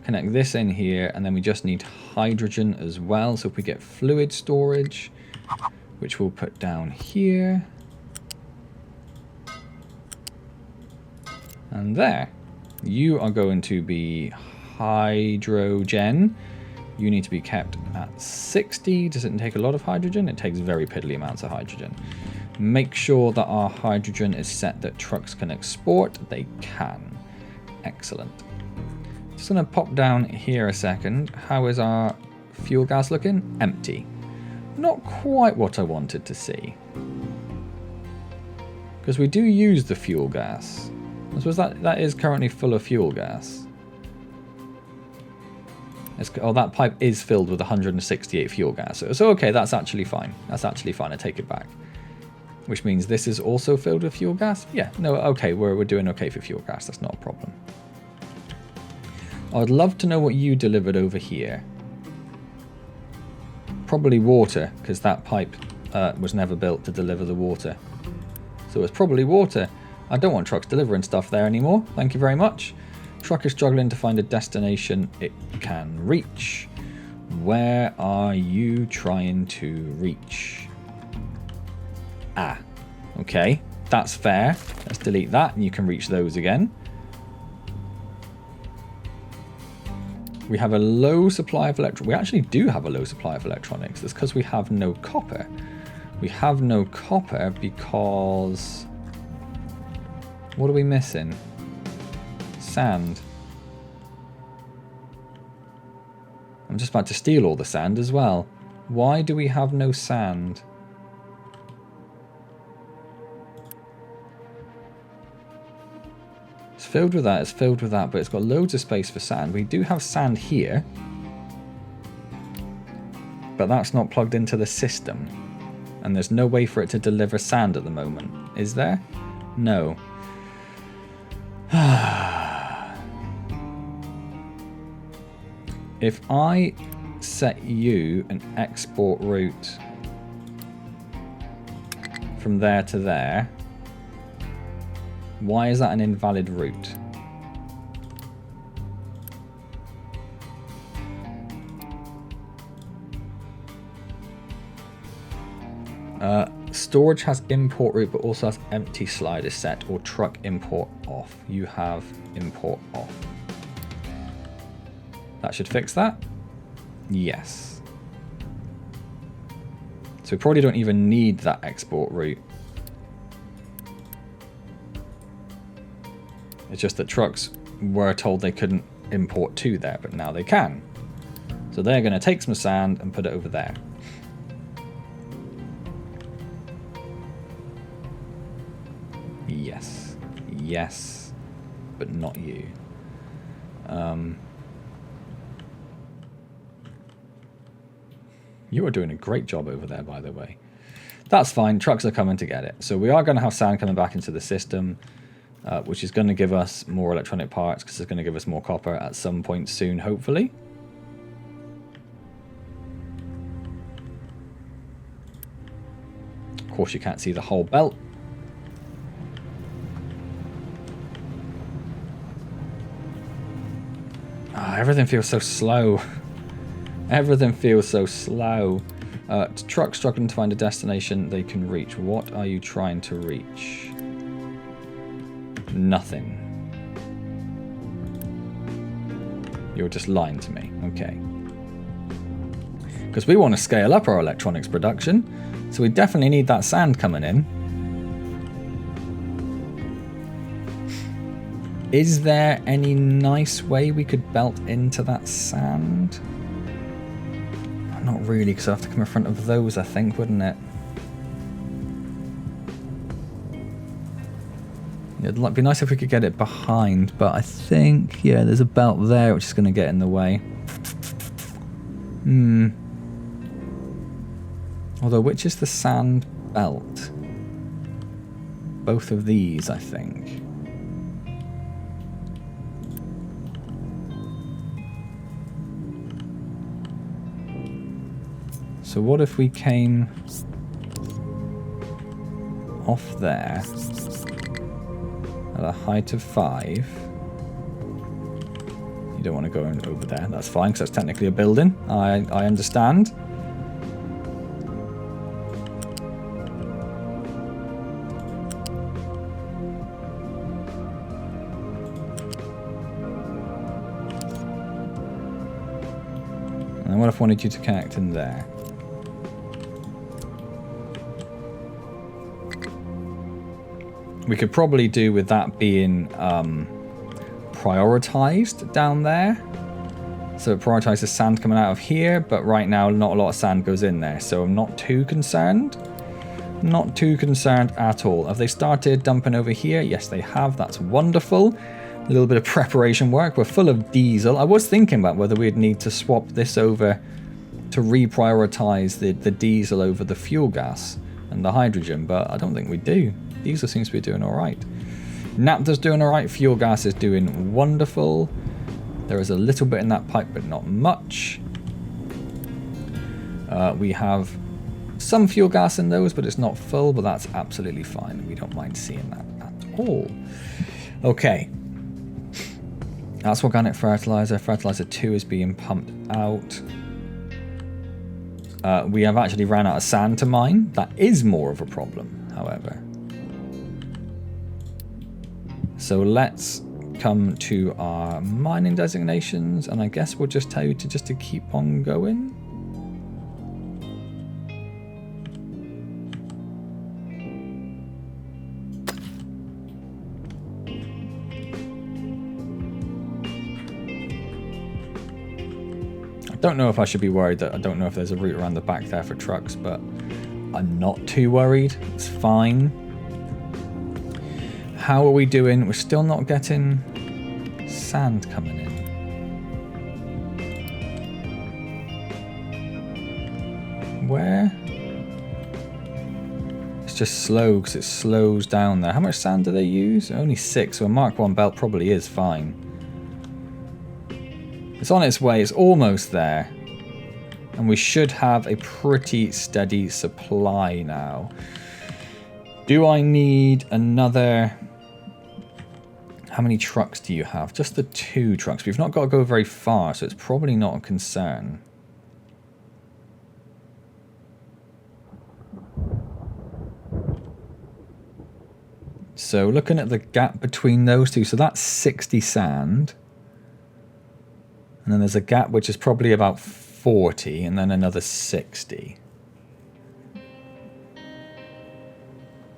Connect this in here, and then we just need hydrogen as well. So if we get fluid storage, which we'll put down here. And there. You are going to be hydrogen. You need to be kept at 60. Does it take a lot of hydrogen? It takes very piddly amounts of hydrogen. Make sure that our hydrogen is set that trucks can export. They can. Excellent. Just going to pop down here a second. How is our fuel gas looking? Empty. Not quite what I wanted to see. Because we do use the fuel gas. I suppose that is currently full of fuel gas. Oh, that pipe is filled with 168 fuel gas. So okay, that's actually fine. That's actually fine. I take it back. Which means this is also filled with fuel gas? Yeah, no, okay, we're doing okay for fuel gas. That's not a problem. I would love to know what you delivered over here. Probably water, because that pipe was never built to deliver the water. So it's probably water. I don't want trucks delivering stuff there anymore. Thank you very much. Truck is struggling to find a destination it can reach. Where are you trying to reach? Ah, okay. That's fair. Let's delete that and you can reach those again. We have a low supply of electronics. We actually do have a low supply of electronics. That's because we have no copper. We have no copper because... What are we missing? Sand. I'm just about to steal all the sand as well. Why do we have no sand? It's filled with that, it's filled with that, but it's got loads of space for sand. We do have sand here. But that's not plugged into the system. And there's no way for it to deliver sand at the moment. Is there? No. If I set you an export route from there to there, why is that an invalid route? Storage has import route, but also has empty slider set or truck import off. You have import off. That should fix that. Yes. So we probably don't even need that export route. It's just that trucks were told they couldn't import to there, but now they can. So they're going to take some sand and put it over there. Yes. Yes. But not you. You are doing a great job over there, by the way. That's fine. Trucks are coming to get it. So we are going to have sand coming back into the system, which is going to give us more electronic parts because it's going to give us more copper at some point soon, hopefully. Of course, you can't see the whole belt. Everything feels so slow. Everything feels so slow. Trucks struggling to find a destination they can reach. What are you trying to reach? Nothing. You're just lying to me. Okay. Because we want to scale up our electronics production, so we definitely need that sand coming in. Is there any nice way we could belt into that sand? Not really, because I'd have to come in front of those, I think, wouldn't it? It'd be nice if we could get it behind, but I think, yeah, there's a belt there which is going to get in the way. Although, which is the sand belt? Both of these, I think. So what if we came off there at a height of 5. You don't want to go over there. That's fine, because that's technically a building. I understand. And what if I wanted you to connect in there? We could probably do with that being prioritized down there. So it prioritizes sand coming out of here, but right now not a lot of sand goes in there. So I'm not too concerned. Not too concerned at all. Have they started dumping over here? Yes, they have. That's wonderful. A little bit of preparation work. We're full of diesel. I was thinking about whether we'd need to swap this over to reprioritize the diesel over the fuel gas and the hydrogen, but I don't think we do. Diesel seems to be doing all right. Naphtha's doing all right. Fuel gas is doing wonderful. There is a little bit in that pipe, but not much. We have some fuel gas in those, but it's not full, but that's absolutely fine. We don't mind seeing that at all. Okay. That's organic fertilizer. Fertilizer 2 is being pumped out. We have actually ran out of sand to mine. That is more of a problem, however. So let's come to our mining designations, and I guess we'll just tell you to keep on going. I don't know if I should be worried that I don't know if there's a route around the back there for trucks, but I'm not too worried. It's fine. How are we doing? We're still not getting sand coming in. Where? It's just slow because it slows down there. How much sand do they use? Only 6, so a Mark 1 belt probably is fine. It's on its way, it's almost there. And we should have a pretty steady supply now. Do I need another... How many trucks do you have? Just the 2 trucks. We've not got to go very far, so it's probably not a concern. So looking at the gap between those two, so that's 60 sand. And then there's a gap which is probably about 40, and then another 60.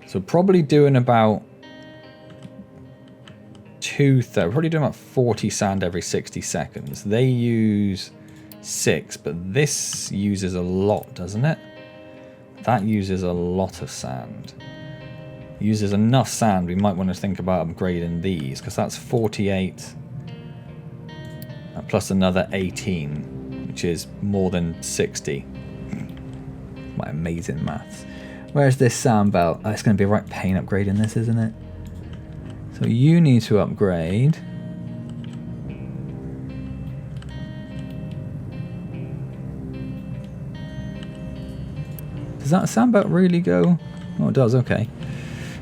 So probably doing about probably doing about 40 sand every 60 seconds. They use 6, but this uses a lot, doesn't it? That uses a lot of sand. Uses enough sand, we might want to think about upgrading these, because that's 48 plus another 18, which is more than 60. My amazing maths. Where's this sand belt? Oh, it's going to be a right pain upgrading this, isn't it? So you need to upgrade. Does that sand belt really go? Oh, it does, okay.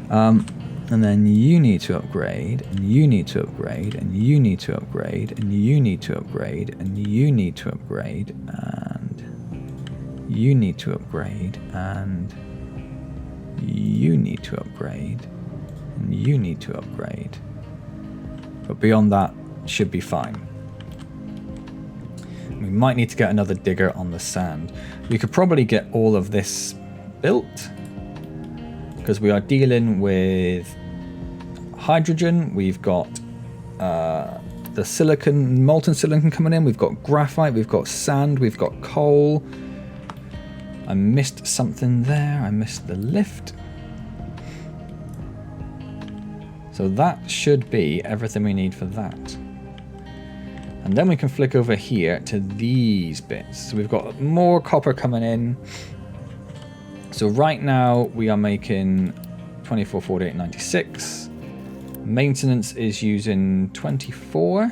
And then you need to upgrade, and you need to upgrade, and you need to upgrade, and you need to upgrade, and you need to upgrade, and you need to upgrade, and you need to upgrade, and you need to upgrade. But beyond that, should be fine. We might need to get another digger on the sand. We could probably get all of this built, because we are dealing with hydrogen. We've got the silicon, molten silicon coming in. We've got graphite, we've got sand, we've got coal. I missed something there. I missed the lift. So that should be everything we need for that. And then we can flick over here to these bits. So we've got more copper coming in. So right now we are making 24, 48, 96. Maintenance is using 24.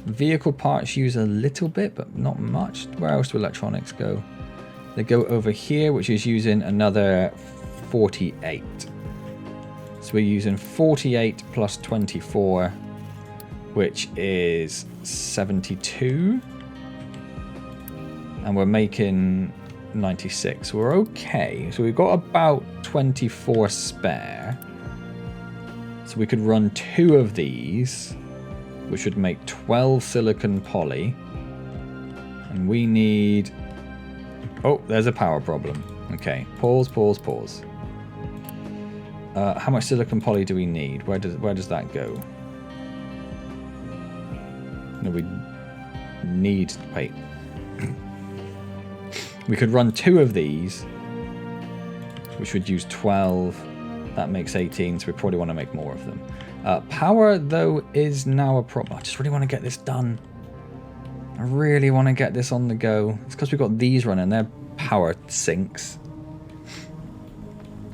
Vehicle parts use a little bit, but not much. Where else do electronics go? They go over here, which is using another 48. So we're using 48 plus 24, which is 72. And we're making 96. We're okay. So we've got about 24 spare. So we could run 2 of these, which would make 12 silicon poly. And we need... Oh, there's a power problem. Okay, pause. How much silicon poly do we need? Where does that go? No, we need... Wait. We could run 2 of these, which would use 12. That makes 18, so we probably want to make more of them. Power, though, is now a problem. I just really want to get this done. I really want to get this on the go. It's because we've got these running. They're power sinks.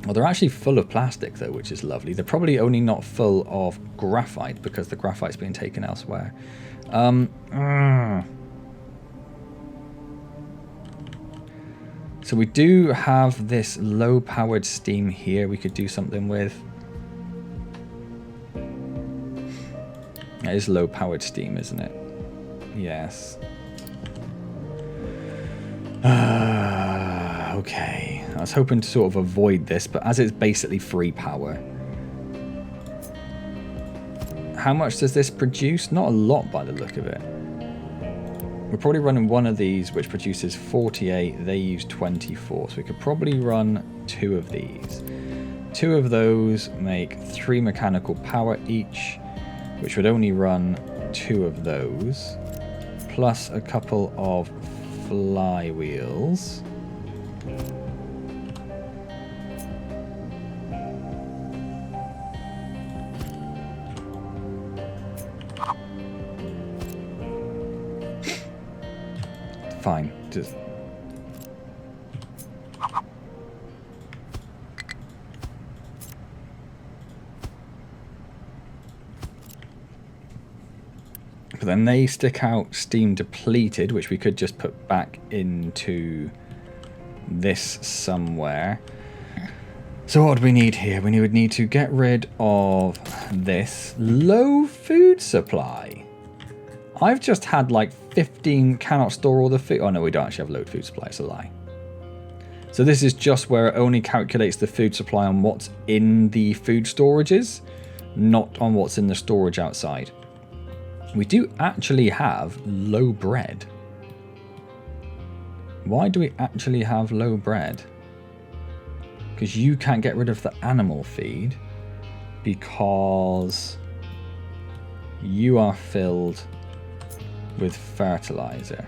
Well, they're actually full of plastic, though, which is lovely. They're probably only not full of graphite because the graphite's being taken elsewhere. So we do have this low-powered steam here we could do something with. It is low-powered steam, isn't it? Yes. Okay. I was hoping to sort of avoid this, but as it's basically free power. How much does this produce? Not a lot by the look of it. We're probably running 1 of these, which produces 48. They use 24. So we could probably run 2 of these. 2 of those make 3 mechanical power each, which would only run 2 of those, plus a couple of flywheels. Fine, just... But then they stick out steam depleted, which we could just put back into this somewhere. So what do we need here? We would need to get rid of this low food supply. I've just had like 15 cannot store all the food. Oh no, we don't actually have load food supply, it's a lie. So this is just where it only calculates the food supply on what's in the food storages, not on what's in the storage outside. We do actually have low bread. Why do we actually have low bread? Because you can't get rid of the animal feed because you are filled with fertilizer.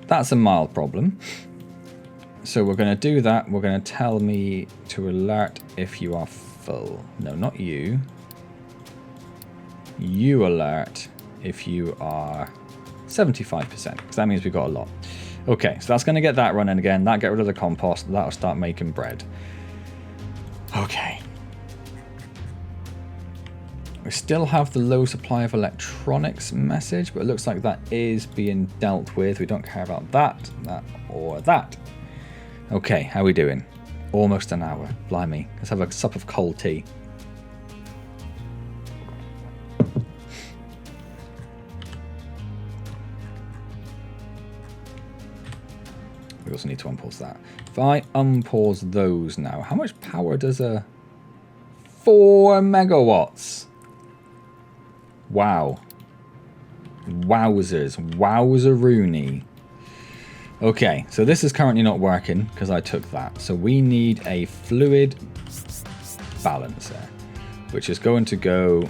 That's a mild problem. So we're going to do that. We're going to tell me to alert if you are full. No, not you. You alert if you are 75%, because that means we've got a lot. Okay, so that's going to get that running again. That get rid of the compost. That'll start making bread. Okay. We still have the low supply of electronics message, but it looks like that is being dealt with. We don't care about that, or that. Okay, how are we doing? Almost an hour. Blimey. Let's have a sup of cold tea. We also need to unpause that. If I unpause those now, how much power does a 4 megawatts? Wow. Wowzers. Wowzeroony. Okay, so this is currently not working because I took that. So we need a fluid balancer, which is going to go...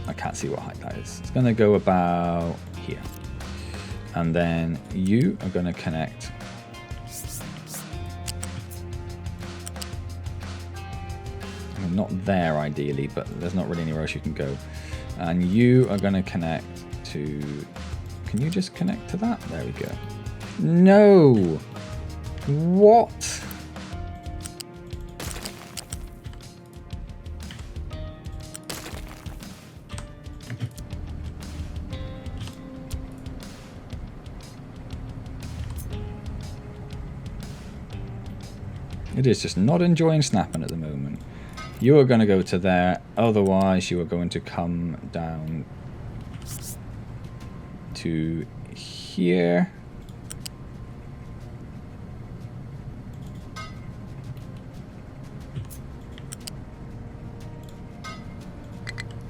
I can't see what height that is. It's going to go about here. And then you are going to connect not there ideally, but there's not really anywhere else you can go. And you are going to connect to... Can you just connect to that? There we go. No! What? It is just not enjoying snapping at the moment. You are going to go to there, otherwise you are going to come down to here.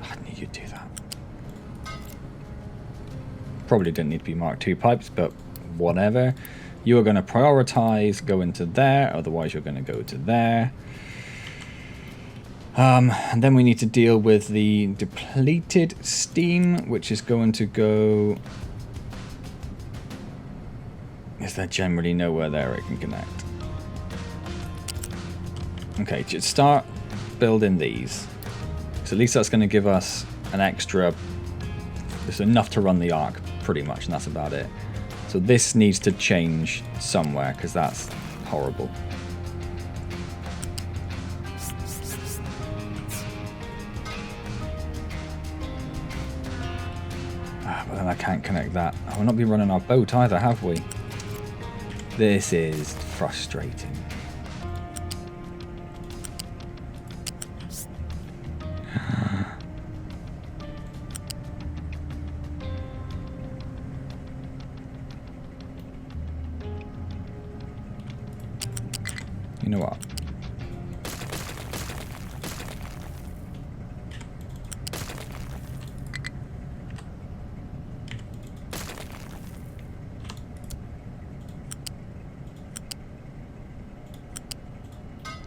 I knew you'd do that. Probably didn't need to be Mark II pipes, but whatever. You are going to prioritize going to there, otherwise you're going to go to there. And then we need to deal with the depleted steam, which is going to go... Is there generally nowhere there it can connect? Okay, just start building these. So at least that's going to give us an extra... It's enough to run the arc, pretty much, and that's about it. So this needs to change somewhere, because that's horrible. But then I can't connect that. Oh, we'll not be running our boat either, have we? This is frustrating. You know what?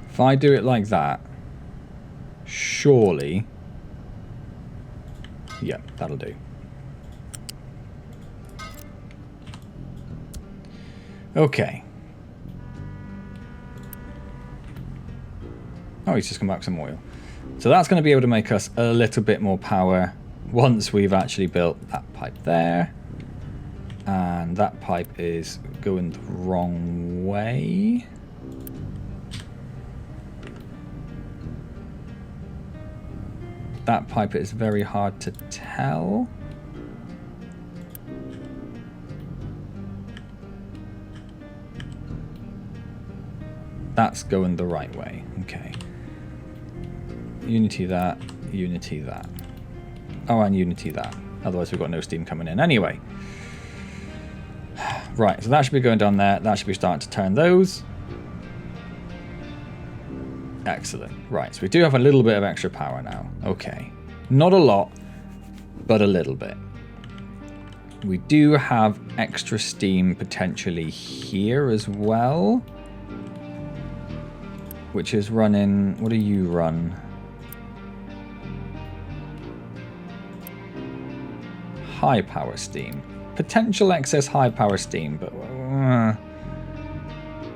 If I do it like that, surely... Yeah, that'll do. Okay. Oh, he's just come back with some oil. So that's going to be able to make us a little bit more power once we've actually built that pipe there. And that pipe is going the wrong way. That pipe is very hard to tell. That's going the right way. Okay. Unity that, unity that. Oh, and unity that. Otherwise we've got no steam coming in. Anyway. Right, so that should be going down there. That should be starting to turn those. Excellent. Right, so we do have a little bit of extra power now. Okay. Not a lot, but a little bit. We do have extra steam potentially here as well. Which is running... What do you run? High power steam. Potential excess high power steam, but...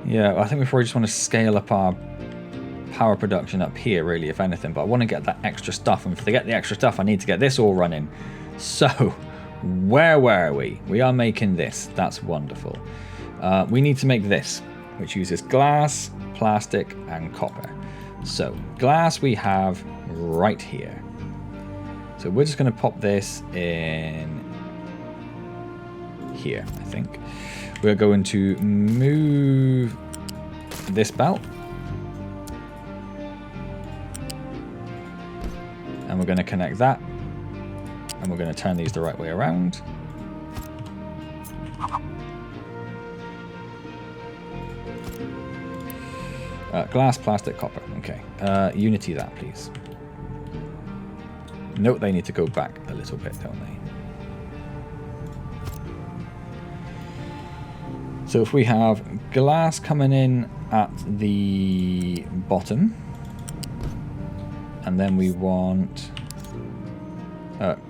yeah, I think we probably just want to scale up our power production up here, really, if anything. But I want to get that extra stuff, and to get the extra stuff, I need to get this all running. So, where were we? We are making this. That's wonderful. We need to make this, which uses glass, plastic, and copper. So, glass we have right here. So we're just going to pop this in here, I think. We're going to move this belt. And we're going to connect that. And we're going to turn these the right way around. Glass, plastic, copper. Okay. Unity that, please. Note they need to go back a little bit, don't they? So if we have glass coming in at the bottom, and then we want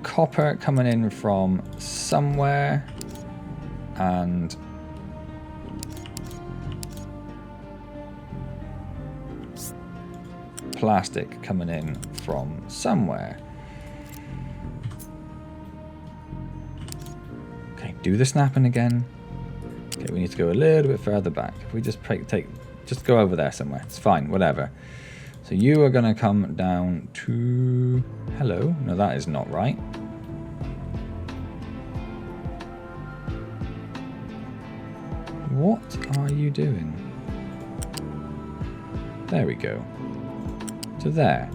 copper coming in from somewhere, and plastic coming in from somewhere. Okay, do the snapping again. Okay, we need to go a little bit further back. If we just just go over there somewhere. It's fine, whatever. So you are going to come down to... Hello. No, that is not right. What are you doing? There we go. To there.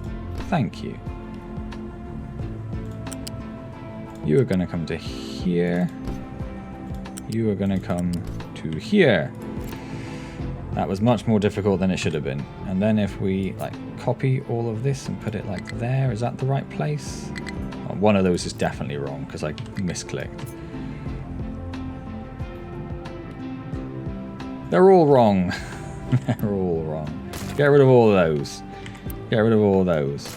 Thank you. You are going to come to here. You are going to come to here. That was much more difficult than it should have been. And then if we like copy all of this and put it like there, is that the right place? Oh, one of those is definitely wrong because I misclicked. They're all wrong. They're all wrong. Get rid of all of those. Get rid of all of those.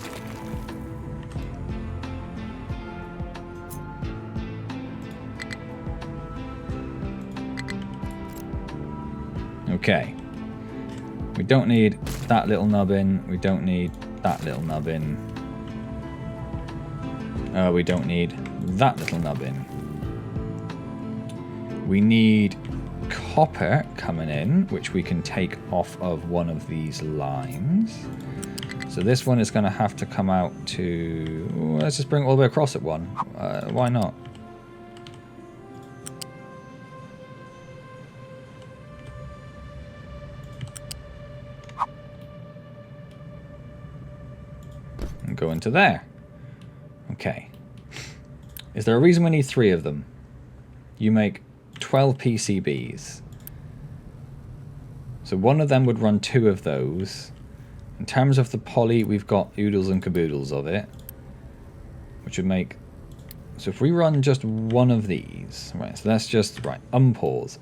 Okay. We don't need that little nubbin. We don't need that little nubbin. We don't need that little nubbin. We need copper coming in, which we can take off of one of these lines. So this one is going to have to come out to... let's just bring it all the way across at one. Why not? And go into there. Okay. Is there a reason we need 3 of them? You make 12 PCBs. So one of them would run 2 of those. In terms of the poly, we've got oodles and caboodles of it, which would make... so if we run just one of these, right, so that's just, right, unpause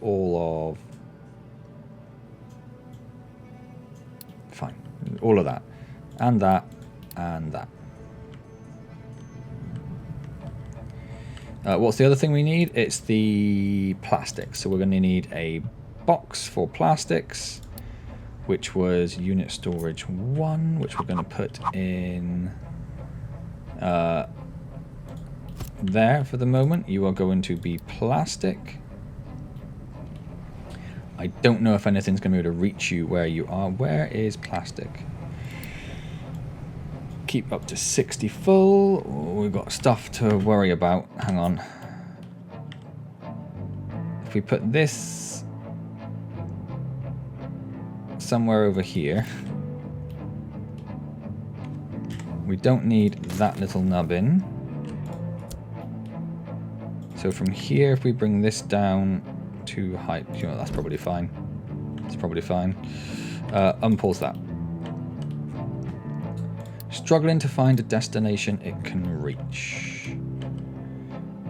all of... fine, all of that, and that, and that. What's the other thing we need? It's the plastics. So we're going to need a box for plastics, which was unit storage 1, which we're going to put in there for the moment. You are going to be plastic. I don't know if anything's going to be able to reach you where you are. Where is plastic? Keep up to 60 full. Oh, we've got stuff to worry about. Hang on. If we put this somewhere over here, we don't need that little nubbin. So from here, if we bring this down to height, you know, that's probably fine. It's probably fine. Unpause that. Struggling to find a destination it can reach.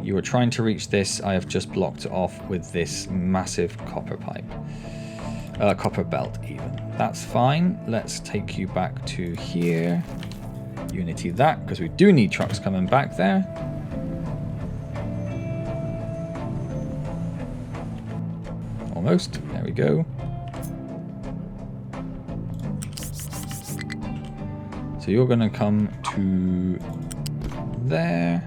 You are trying to reach this. I have just blocked it off with this massive copper pipe. Copper belt even. That's fine. Let's take you back to here. Unity that, because we do need trucks coming back there. Almost. There we go. So you're going to come to there.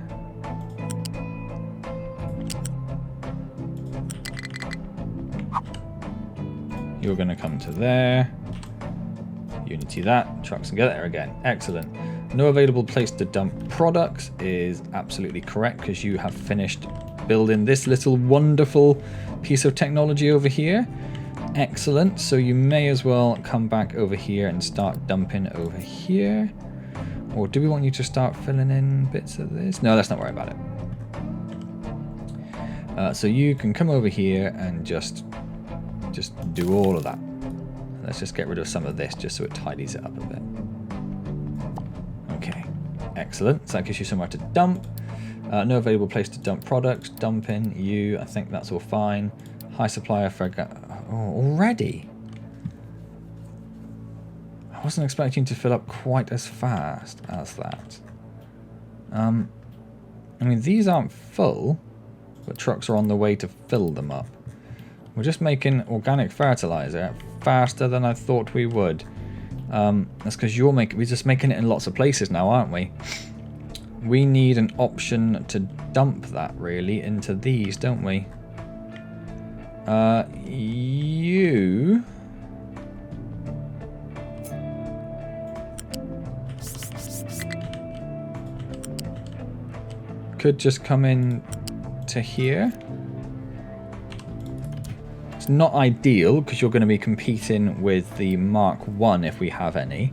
You're going to come to there. Unity that. Trucks and get there again. Excellent. No available place to dump products is absolutely correct because you have finished building this little wonderful piece of technology over here. Excellent. So you may as well come back over here and start dumping over here. Or do we want you to start filling in bits of this? No, let's not worry about it. So you can come over here and just do all of that. Let's just get rid of some of this just so it tidies it up a bit. Okay, excellent. So that gives you somewhere to dump. No available place to dump products. Dumping you. I think that's all fine. High supplier for... oh, already? I wasn't expecting to fill up quite as fast as that. I mean, these aren't full, but trucks are on the way to fill them up. We're just making organic fertilizer faster than I thought we would. That's because we're just making it in lots of places now, aren't we? We need an option to dump that, really, into these, don't we? You... could just come in to here. It's not ideal because you're going to be competing with the Mark 1 if we have any.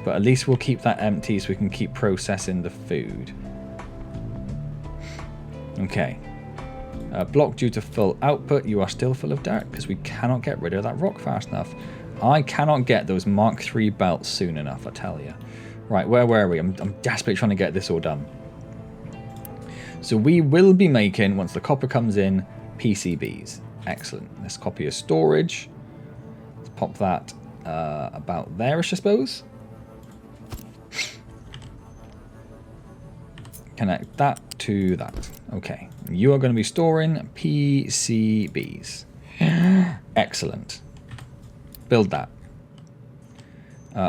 But at least we'll keep that empty so we can keep processing the food. Okay. Blocked due to full output. You are still full of dirt because we cannot get rid of that rock fast enough. I cannot get those Mark 3 belts soon enough, I tell you. Right, where were we? I'm desperately trying to get this all done. So we will be making, once the copper comes in, PCBs. Excellent. Let's copy your storage. Let's pop that about there-ish, I suppose. Connect that to that. Okay. You are going to be storing PCBs. Excellent. Build that.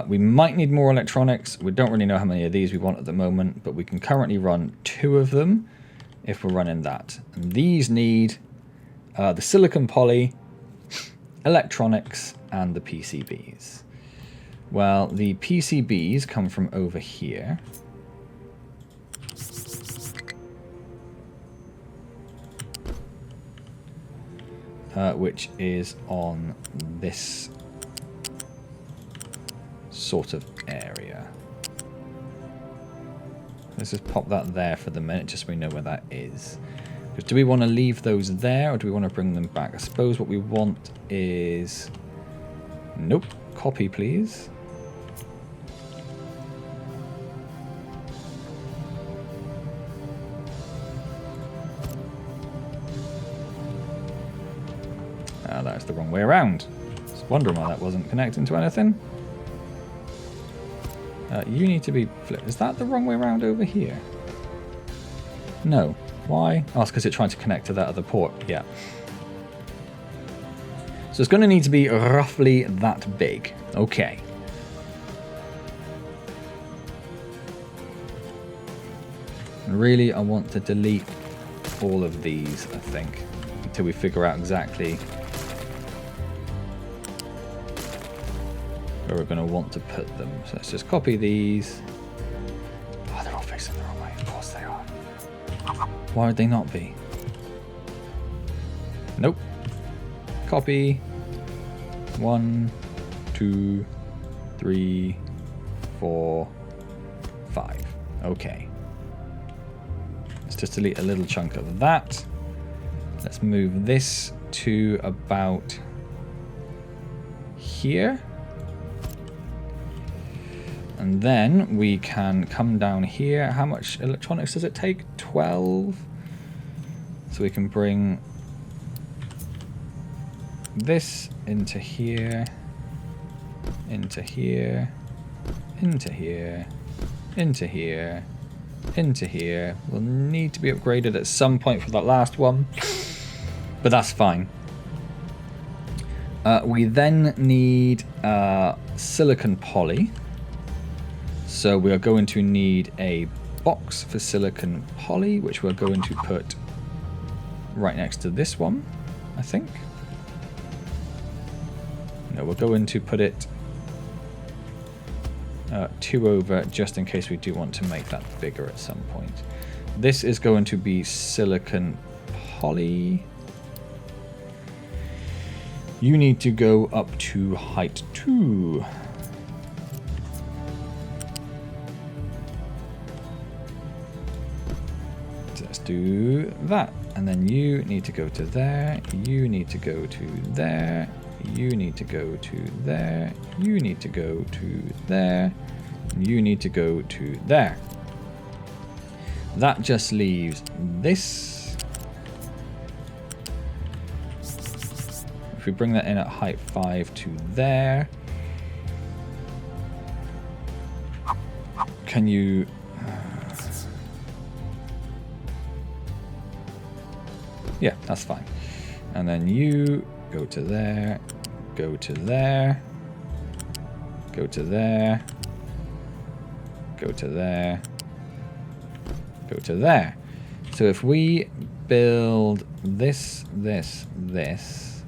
We might need more electronics. We don't really know how many of these we want at the moment, but we can currently run 2 of them if we're running that. And these need the silicon poly, electronics, and the PCBs. Well, the PCBs come from over here. Which is on this sort of area. Let's just pop that there for the minute, just so we know where that is. Because do we want to leave those there, or do we want to bring them back? I suppose what we want is... Nope. Copy, please. That's the wrong way around. I was wondering why that wasn't connecting to anything. You need to be flipped. Is that the wrong way around over here? No. Why? Oh, it's because it tried to connect to that other port. Yeah. So it's going to need to be roughly that big. Okay. And really, I want to delete all of these, I think, until we figure out exactly where we're going to want to put them. So let's just copy these. Oh, they're all facing the wrong way. Of course they are. Why would they not be? Nope. Copy. 1, 2, 3, 4, 5. Okay. Let's just delete a little chunk of that. Let's move this to about here. And then we can come down here. How much electronics does it take? 12. So we can bring this into here, into here, into here, into here, into here. We'll need to be upgraded at some point for that last one, but that's fine. We then need silicon poly. So we are going to need a box for silicon poly, which we're going to put right next to this one, I think. No, we're going to put it 2 over, just in case we do want to make that bigger at some point. This is going to be silicon poly. You need to go up to height 2. Do that, and then you need to go to there, you need to go to there, you need to go to there, you need to go to there, and you need to go to there. That just leaves this. If we bring that in at height 5 to there, can you... Yeah, that's fine. And then you go to there, go to there, go to there, go to there, go to there. So if we build this, this, this,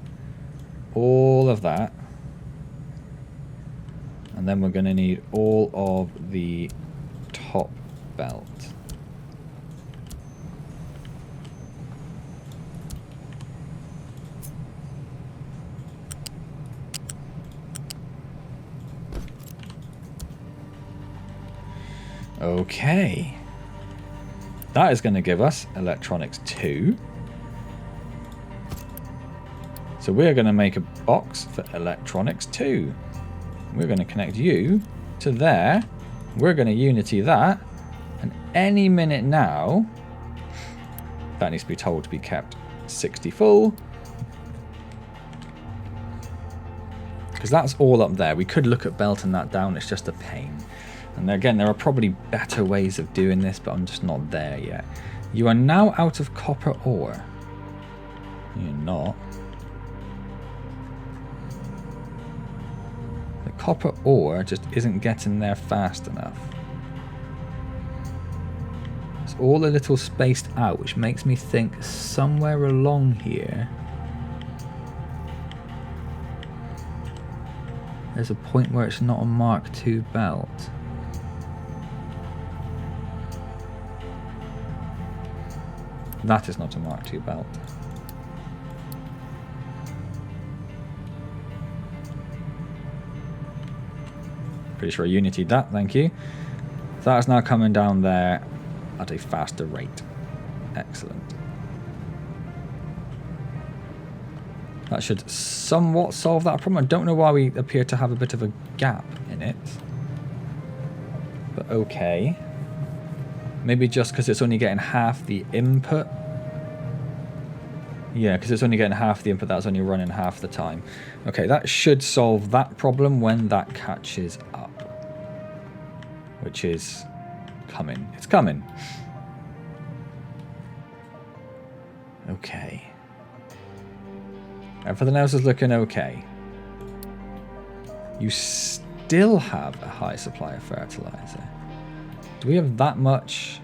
all of that, and then we're going to need all of the top belt. Okay. That is going to give us electronics 2. So we're going to make a box for electronics 2. We're going to connect you to there. We're going to unity that. And any minute now, that needs to be told to be kept 60 full. Because that's all up there. We could look at belting that down. It's just a pain. And again, there are probably better ways of doing this, but I'm just not there yet. You are now out of copper ore. You're not. The copper ore just isn't getting there fast enough. It's all a little spaced out, which makes me think somewhere along here there's a point where it's not a Mark II belt. That is not a Mark II belt. Pretty sure I unitied that, thank you. That is now coming down there at a faster rate. Excellent. That should somewhat solve that problem. I don't know why we appear to have a bit of a gap in it. But okay. Maybe just because it's only getting half the input. Yeah, because it's only getting half the input, that's only running half the time. Okay, that should solve that problem when that catches up. Which is coming. It's coming. Okay. Everything else is looking okay. You still have a high supply of fertilizer. Do we have that much?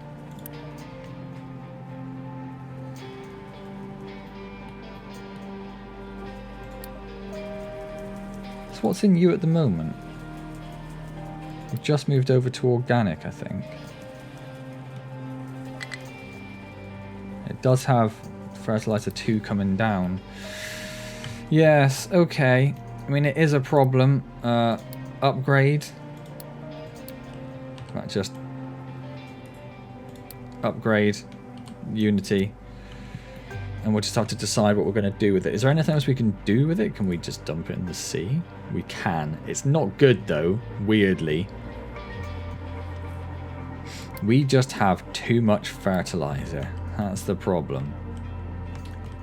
So what's in you at the moment? We've just moved over to organic, I think. It does have fertilizer 2 coming down. Yes, okay. I mean, it is a problem. Upgrade. That just upgrade Unity, and we'll just have to decide what we're going to do with it. Is there anything else we can do with it? Can we just dump it in the sea? We can. It's not good though, weirdly. We just have too much fertilizer. That's the problem.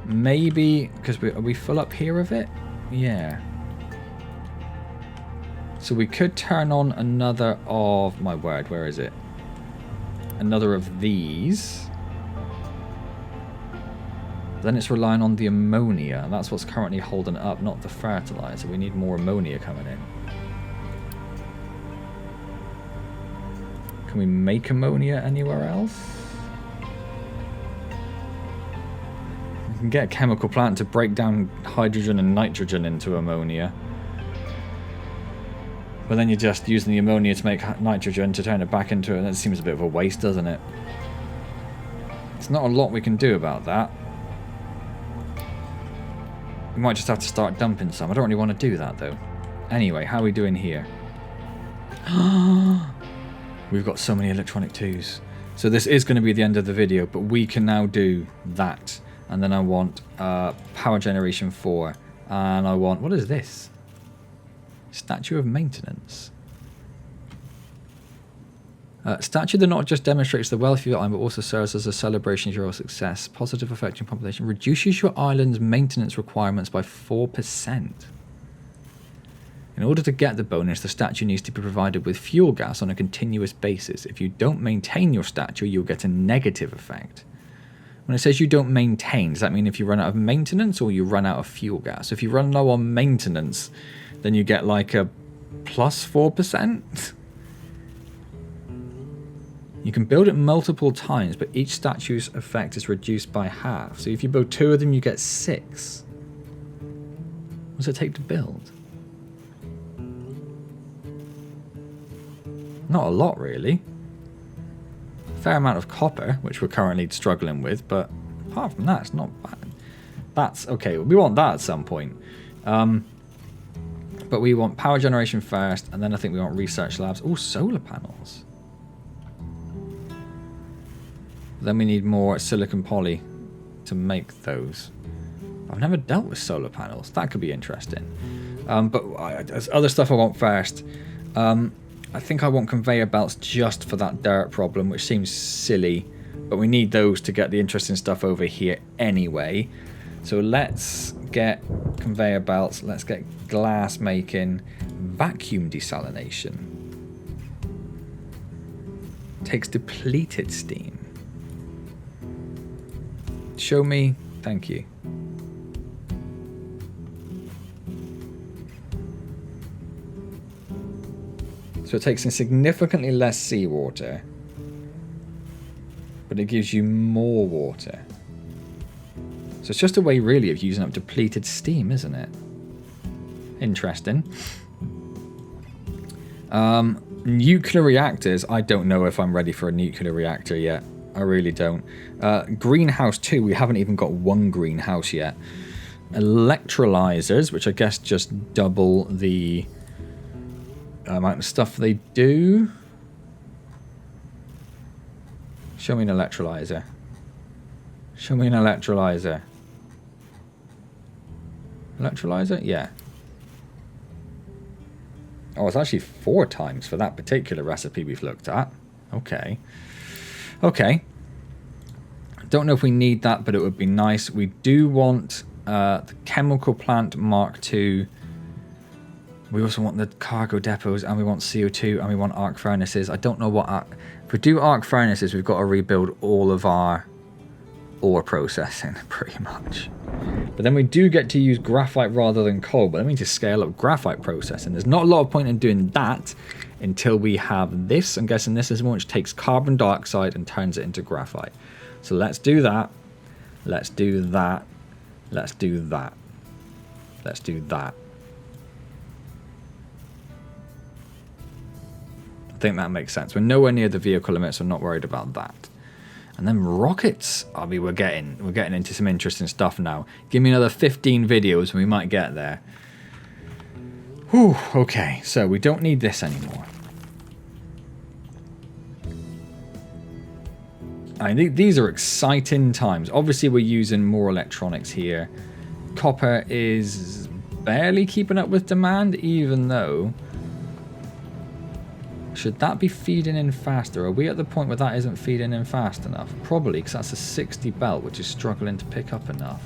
Maybe because are we full up here of it? Yeah. So we could turn on another of, my word, where is it? Another of these. Then it's relying on the ammonia, and that's what's currently holding it up, not the fertilizer. We need more ammonia coming in. Can we make ammonia anywhere else? We can get a chemical plant to break down hydrogen and nitrogen into ammonia. But then you're just using the ammonia to make nitrogen to turn it back into it, and that seems a bit of a waste, doesn't it? There's not a lot we can do about that. We might just have to start dumping some. I don't really want to do that, though. Anyway, how are we doing here? We've got so many electronic 2s. So this is going to be the end of the video, but we can now do that. And then I want power generation 4. And I want... what is this? Statue of Maintenance. Statue that not just demonstrates the wealth of your island, but also serves as a celebration of your success. Positive effect on population. Reduces your island's maintenance requirements by 4%. In order to get the bonus, the statue needs to be provided with fuel gas on a continuous basis. If you don't maintain your statue, you'll get a negative effect. When it says you don't maintain, does that mean if you run out of maintenance or you run out of fuel gas? If you run low on maintenance, then you get like a plus 4%. You can build it multiple times, but each statue's effect is reduced by half. So if you build 2 of them, you get 6. What does it take to build? Not a lot, really. Fair amount of copper, which we're currently struggling with, but apart from that, it's not bad. That's okay. We want that at some point. But we want power generation first, and then I think we want research labs. Oh, solar panels. Then we need more silicon poly to make those. I've never dealt with solar panels. That could be interesting. But there's other stuff I want first. I think I want conveyor belts just for that dirt problem, which seems silly. But we need those to get the interesting stuff over here anyway. So let's get conveyor belts. Let's get glass making. Vacuum desalination. Takes depleted steam. Show me. Thank you. So it takes in significantly less seawater, but it gives you more water. So it's just a way really of using up depleted steam, isn't it? Interesting. Nuclear reactors. I don't know if I'm ready for a nuclear reactor yet. I really don't. Greenhouse 2. We haven't even got one greenhouse yet. Electrolyzers, which I guess just double the amount of stuff they do. Show me an electrolyzer. Show me an electrolyzer. Electrolyzer? Yeah. Oh, it's actually 4 times for that particular recipe we've looked at. Okay. Okay. Don't know if we need that, but it would be nice. We do want the chemical plant Mark II. We also want the cargo depots, and we want CO2, and we want arc furnaces. I don't know what... If we do arc furnaces, we've got to rebuild all of our ore processing, pretty much. But then we do get to use graphite rather than coal, but then we need to scale up graphite processing. There's not a lot of point in doing that until we have this. I'm guessing this is one which takes carbon dioxide and turns it into graphite. So let's do that. Let's do that. Let's do that. Let's do that. I think that makes sense. We're nowhere near the vehicle limit, so I'm not worried about that. And then rockets. I mean, we're getting into some interesting stuff now. Give me another 15 videos and we might get there. Whew, okay, so we don't need this anymore. I think these are exciting times. Obviously, we're using more electronics here. Copper is barely keeping up with demand, even though... Should that be feeding in faster? Are we at the point where that isn't feeding in fast enough? Probably, because that's a 60 belt, which is struggling to pick up enough.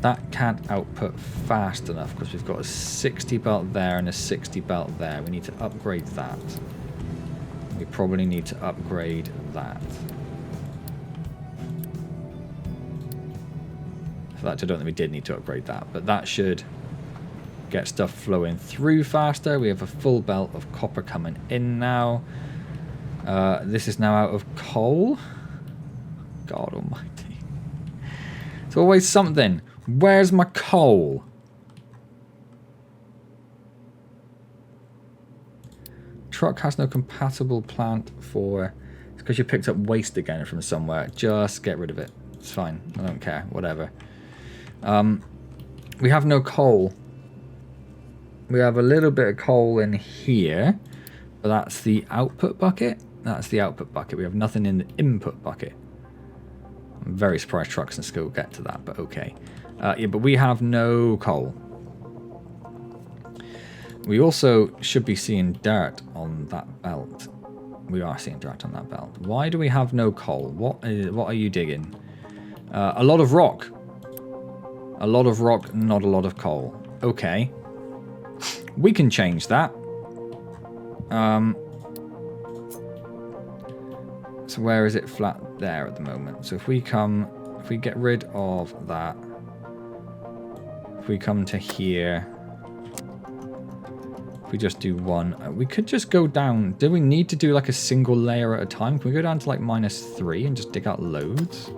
That can't output fast enough, because we've got a 60 belt there and a 60 belt there. We need to upgrade that. We probably need to upgrade that. In fact, I don't think we did need to upgrade that, but that should get stuff flowing through faster. We have a full belt of copper coming in now. This is now out of coal. God almighty. It's always something. Where's my coal? Truck has no compatible plant for... It's because you picked up waste again from somewhere. Just get rid of it. It's fine. I don't care. Whatever. We have no coal. We have a little bit of coal in here, but that's the output bucket. That's the output bucket. We have nothing in the input bucket. I'm very surprised trucks can still get to that, but okay. Yeah, but we have no coal. We also should be seeing dirt on that belt. We are seeing dirt on that belt. Why do we have no coal? What are you digging? A lot of rock. A lot of rock, not a lot of coal. Okay. We can change that. So where is it flat there at the moment? So if we get rid of that, if we come to here, if we just do one, we could just go down. Do we need to do like a single layer at a time? Can we go down to like -3 and just dig out loads?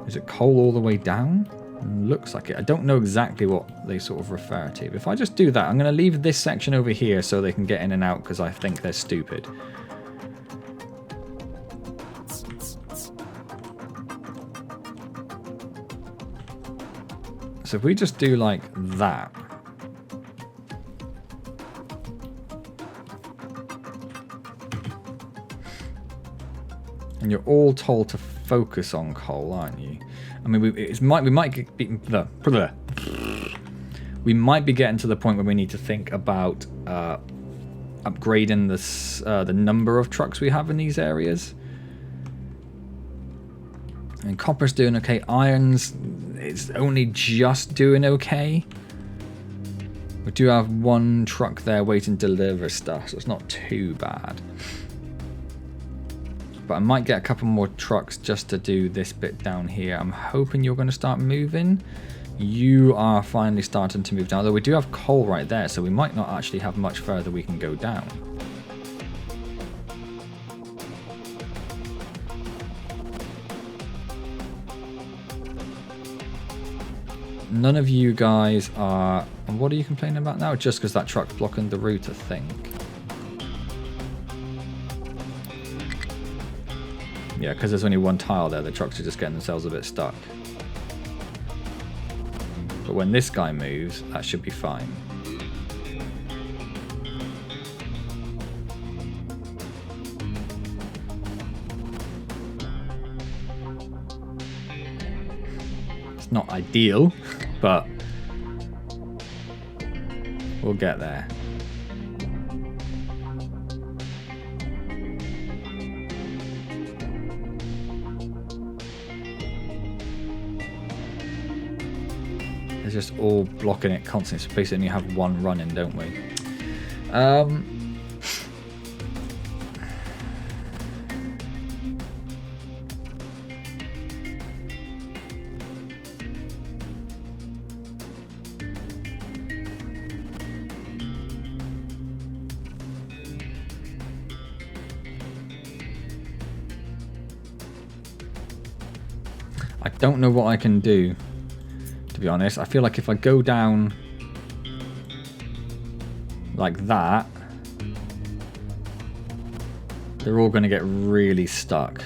Is it coal all the way down? Looks like it. I don't know exactly what they sort of refer to. But if I just do that, I'm going to leave this section over here so they can get in and out because I think they're stupid. So if we just do like that, And you're all told to focus on coal, aren't you? I mean, we might be getting to the point where we need to think about upgrading the number of trucks we have in these areas. And copper's doing okay. Iron's it's only just doing okay. We do have one truck there waiting to deliver stuff, so it's not too bad. But I might get a couple more trucks just to do this bit down here. I'm hoping you're going to start moving. You are finally starting to move down, although we do have coal right there, so we might not actually have much further we can go down. None of you guys are... And what are you complaining about now? Just because that truck's blocking the route, I think. Yeah, because there's only one tile there, the trucks are just getting themselves a bit stuck. But when this guy moves, that should be fine. It's not ideal, but we'll get there. They're just all blocking it constantly, so basically you have one running, don't we? I don't know what I can do, to be honest. I feel like if I go down like that, they're all going to get really stuck.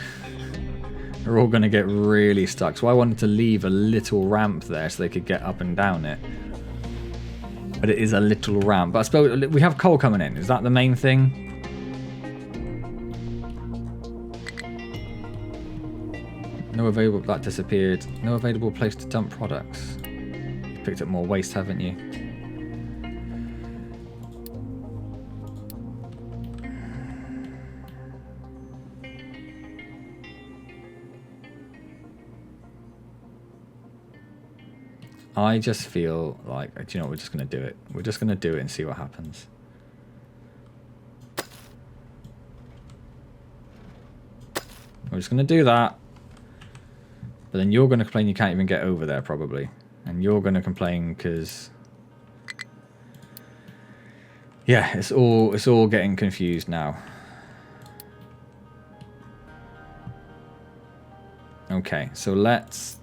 They're all going to get really stuck. So I wanted to leave a little ramp there so they could get up and down it. But it is a little ramp. But I suppose we have coal coming in. Is that the main thing? No available, that disappeared. No available place to dump products. You've picked up more waste, haven't you? I just feel like, do you know what, we're just going to do it. We're just going to do it and see what happens. We're just going to do that. But then you're going to complain you can't even get over there, probably. And you're going to complain because... yeah, it's all getting confused now. Okay, so let's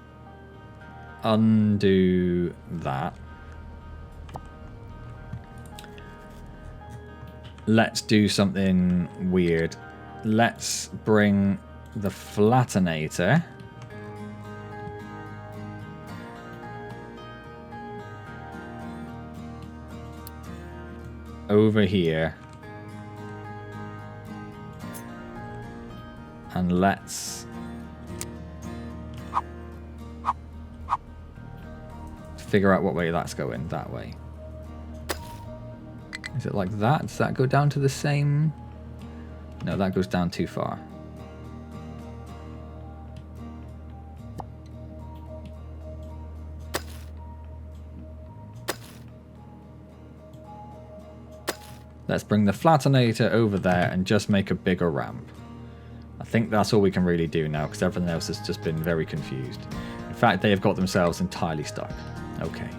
undo that. Let's do something weird. Let's bring the flattenator over here, and let's figure out what way that's going. That way. Is it like that? Does that go down to the same? No, that goes down too far. Let's bring the flattenator over there and just make a bigger ramp. I think that's all we can really do now, because everything else has just been very confused. In fact, they have got themselves entirely stuck. Okay.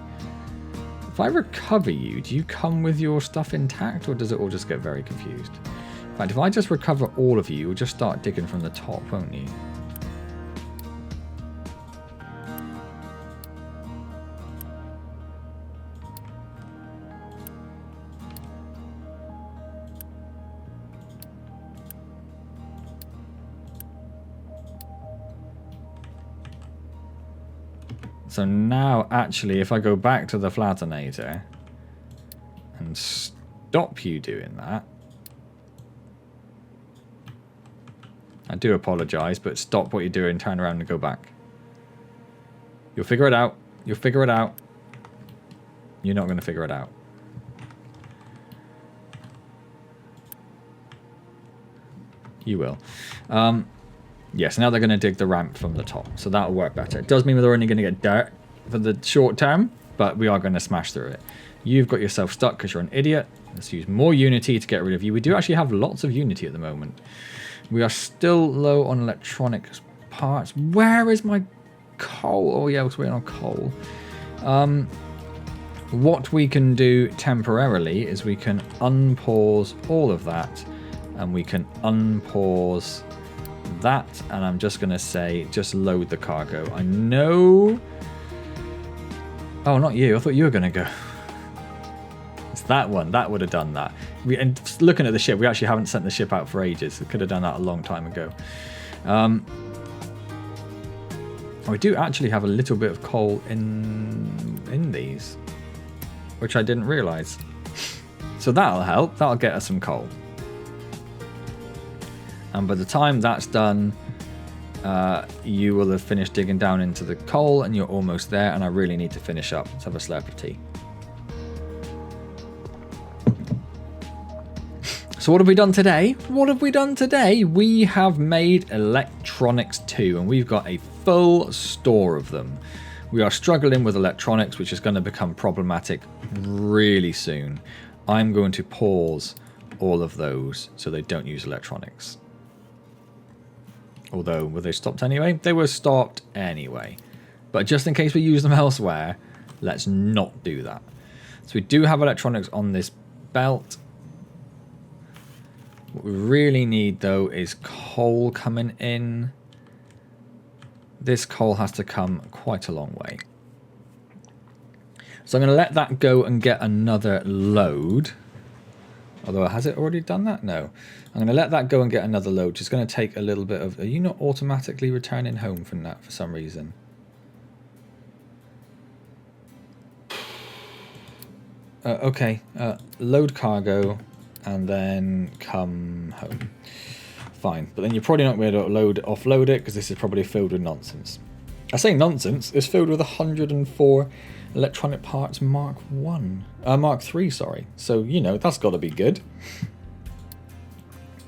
If I recover you, do you come with your stuff intact, or does it all just get very confused? In fact, if I just recover all of you, you'll just start digging from the top, won't you? So now, actually, if I go back to the flattenator and stop you doing that, I do apologise, but stop what you're doing, turn around and go back. You'll figure it out. You'll figure it out. You're not going to figure it out. You will. Yes, now they're going to dig the ramp from the top, so that'll work better. It does mean they're only going to get dirt for the short term, but we are going to smash through it. You've got yourself stuck because you're an idiot. Let's use more Unity to get rid of you. We do actually have lots of Unity at the moment. We are still low on electronics parts. Where is my coal? Oh yeah, I was waiting on coal. What we can do temporarily is we can unpause all of that, and we can unpause that, and I'm just going to say just load the cargo. I know... Oh, not you. I thought you were going to go. It's that one. That would have done that. And looking at the ship, we actually haven't sent the ship out for ages. We could have done that a long time ago. We do actually have a little bit of coal in these, which I didn't realise. So that'll help. That'll get us some coal. And by the time that's done, you will have finished digging down into the coal, and you're almost there, and I really need to finish up. Let's have a slurp of tea. So what have we done today? What have we done today? We have made electronics too, and we've got a full store of them. We are struggling with electronics, which is going to become problematic really soon. I'm going to pause all of those so they don't use electronics. Although, were they stopped anyway? They were stopped anyway. But just in case we use them elsewhere, let's not do that. So we do have electronics on this belt. What we really need, though, is coal coming in. This coal has to come quite a long way. So I'm going to let that go and get another load. Although, has it already done that? No. I'm going to let that go and get another load. It's going to take a little bit of... Are you not automatically returning home from that for some reason? Okay. Load cargo and then come home. Fine. But then you're probably not going to be able to offload it because this is probably filled with nonsense. I say nonsense. It's filled with 104 electronic parts Mark 1. Mark 3, sorry. So, you know, that's got to be good.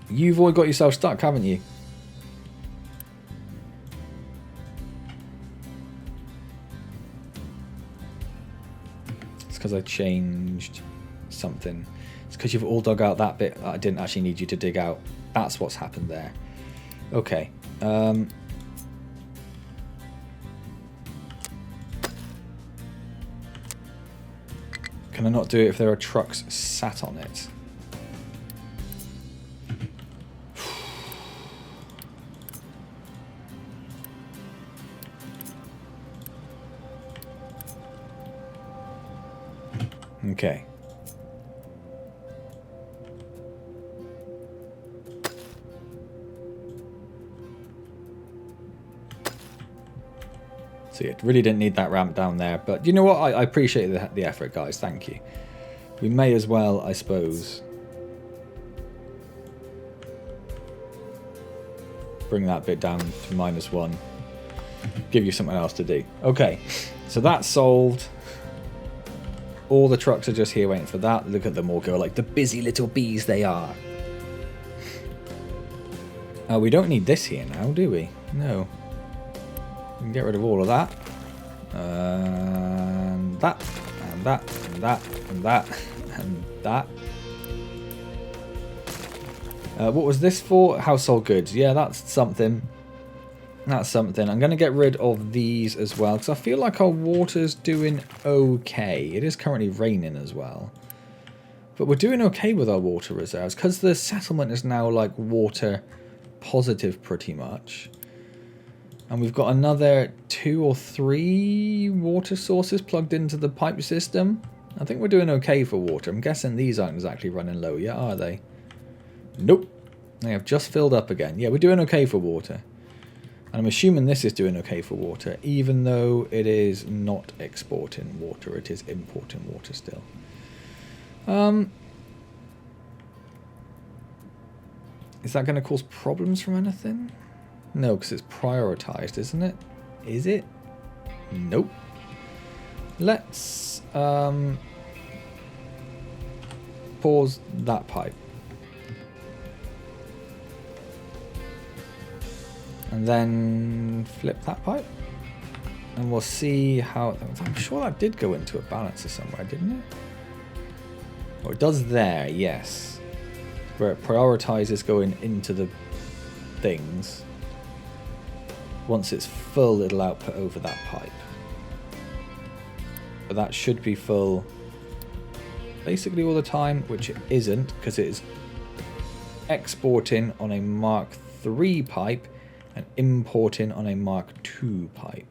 You've all got yourself stuck, haven't you? It's because I changed something. It's because you've all dug out that bit that I didn't actually need you to dig out. That's what's happened there. Okay. Can I not do it if there are trucks sat on it? Okay. So yeah, really didn't need that ramp down there, but you know what? I appreciate the effort, guys. Thank you. We may as well, I suppose, bring that bit down to -1. Give you something else to do. Okay, so that's solved. All the trucks are just here waiting for that. Look at them all go like the busy little bees they are. We don't need this here now, do we? No. We can get rid of all of that. And that. And that. And that. And that. And that. What was this for? Household goods. Yeah, that's something. That's something. I'm going to get rid of these as well, because I feel like our water's doing okay. It is currently raining as well. But we're doing okay with our water reserves, because the settlement is now like water positive pretty much. And we've got another 2 or 3 water sources plugged into the pipe system. I think we're doing okay for water. I'm guessing these aren't exactly running low yet, are they? Nope. They have just filled up again. Yeah, we're doing okay for water. And I'm assuming this is doing okay for water, even though it is not exporting water. It is importing water still. Is that going to cause problems from anything? No, because it's prioritized, isn't it? Is it? Nope. Let's pause that pipe. And then flip that pipe. And we'll see how... I'm sure that did go into a balancer somewhere, didn't it? Oh, it does there, yes. Where it prioritizes going into the things. Once it's full, it'll output over that pipe. But that should be full basically all the time, which it isn't, because it is exporting on a Mark III pipe and importing on a Mark II pipe.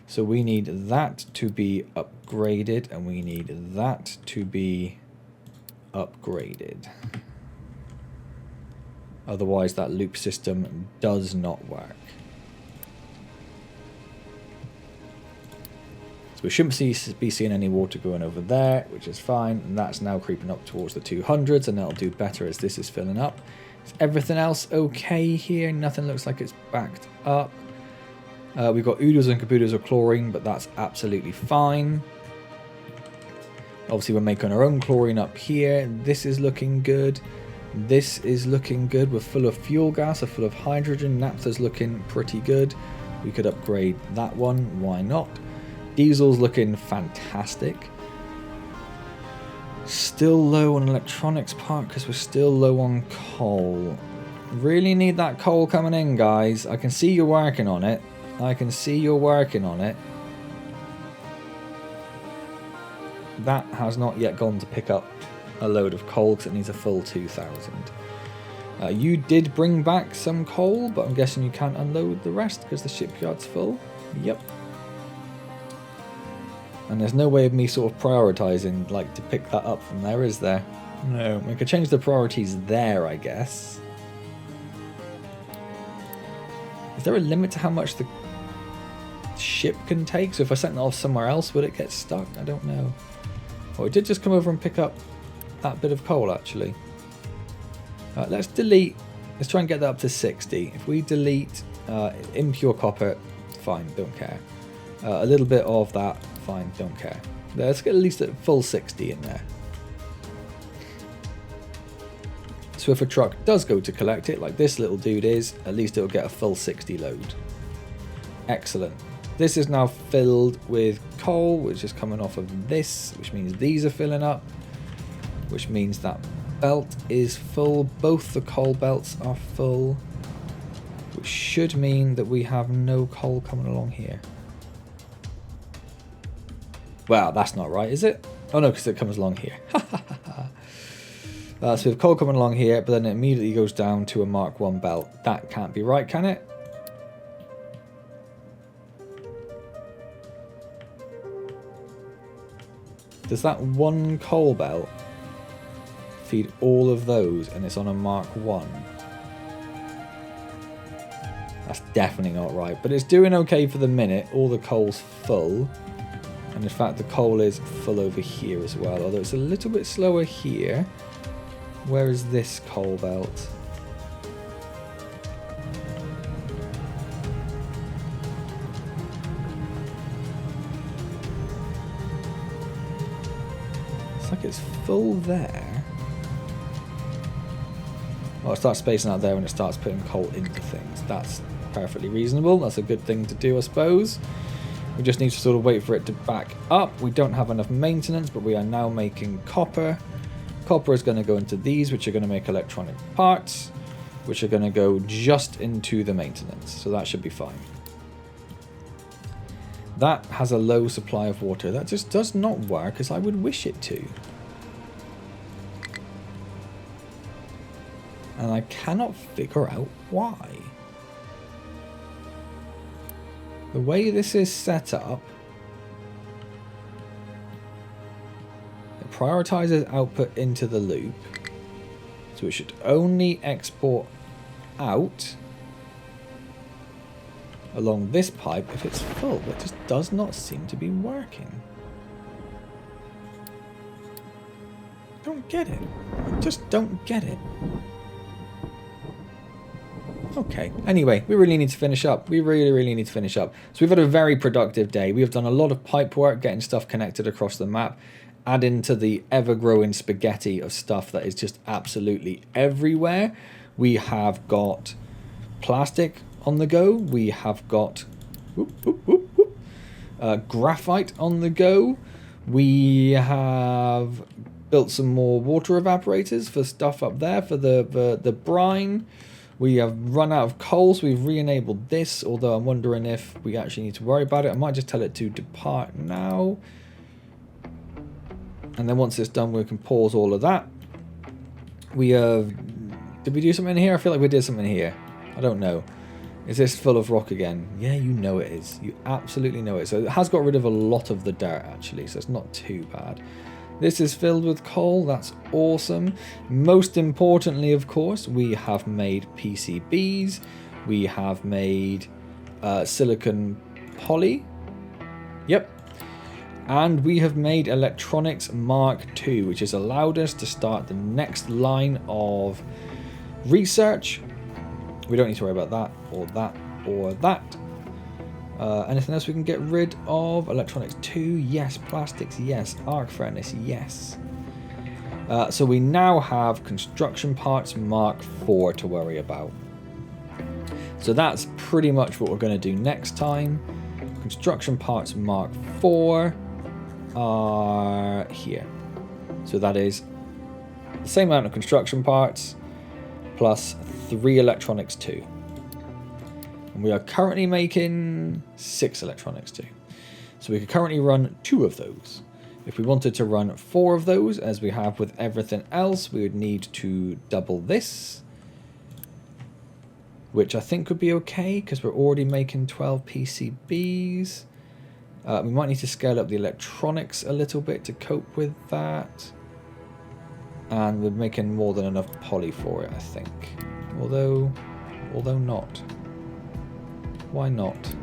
So we need that to be upgraded, and we need that to be upgraded. Otherwise that loop system does not work. So we shouldn't be seeing any water going over there, which is fine. And that's now creeping up towards the 200s, and that'll do better as this is filling up. Is everything else okay here? Nothing looks like it's backed up. We've got oodles and caboodles of chlorine, but that's absolutely fine. Obviously, we're making our own chlorine up here. This is looking good. This is looking good. We're full of fuel gas, we're full of hydrogen. Naphtha's looking pretty good. We could upgrade that one. Why not? Diesel's looking fantastic. Still low on electronics part because we're still low on coal. Really need that coal coming in, guys. I can see you're working on it. I can see you're working on it. That has not yet gone to pick up a load of coal because it needs a full 2,000. You did bring back some coal, but I'm guessing you can't unload the rest because the shipyard's full. Yep. And there's no way of me sort of prioritizing, like, to pick that up from there, is there? No. We could change the priorities there, I guess. Is there a limit to how much the ship can take? So if I sent it off somewhere else, would it get stuck? I don't know. Oh, it did just come over and pick up that bit of coal, actually. Let's delete. Let's try and get that up to 60. If we delete impure copper, fine, don't care. A little bit of that, fine, don't care. Let's get at least a full 60 in there. So if a truck does go to collect it, like this little dude is, at least it'll get a full 60 load. Excellent. This is now filled with coal, which is coming off of this, which means these are filling up, which means that belt is full. Both the coal belts are full, which should mean that we have no coal coming along here. Wow, that's not right, is it? Oh no, because it comes along here. So we have coal coming along here, but then it immediately goes down to a Mark I belt. That can't be right, can it? Does that one coal belt feed all of those and it's on a Mark I? That's definitely not right, but it's doing okay for the minute. All the coal's full. And in fact, the coal is full over here as well, although it's a little bit slower here. Where is this coal belt? It's like it's full there. Well, it starts spacing out there when it starts putting coal into things. That's perfectly reasonable. That's a good thing to do, I suppose. We just need to sort of wait for it to back up. We don't have enough maintenance, but we are now making copper. Copper is going to go into these, which are going to make electronic parts, which are going to go just into the maintenance. So that should be fine. That has a low supply of water. That just does not work as I would wish it to. And I cannot figure out why. The way this is set up, it prioritizes output into the loop. So it should only export out along this pipe if it's full. It just does not seem to be working. I don't get it. I just don't get it. Okay. Anyway, we really need to finish up. We really, really need to finish up. So we've had a very productive day. We have done a lot of pipe work, getting stuff connected across the map, adding to the ever-growing spaghetti of stuff that is just absolutely everywhere. We have got plastic on the go. We have got graphite on the go. We have built some more water evaporators for stuff up there for the brine. We have run out of coal, so we've re-enabled this, although I'm wondering if we actually need to worry about it. I might just tell it to depart now. And then once it's done, we can pause all of that. We have... Did we do something here? I feel like we did something here. I don't know. Is this full of rock again? Yeah, you know it is. You absolutely know it. So it has got rid of a lot of the dirt, actually, so it's not too bad. This is filled with coal. That's awesome. Most importantly, of course, we have made PCBs. We have made silicon poly. Yep. And we have made electronics Mark II, which has allowed us to start the next line of research. We don't need to worry about that or that or that. Anything else we can get rid of? Electronics 2, yes. Plastics, yes. Arc furnace, yes. So we now have construction parts Mark IV to worry about. So that's pretty much what we're going to do next time. Construction parts Mark IV are here. So that is the same amount of construction parts plus 3 electronics 2. And we are currently making 6 electronics 2. So we could currently run 2 of those. If we wanted to run 4 of those, as we have with everything else, we would need to double this. Which I think would be okay, because we're already making 12 PCBs. We might need to scale up the electronics a little bit to cope with that. And we're making more than enough poly for it, I think. Although not. Why not?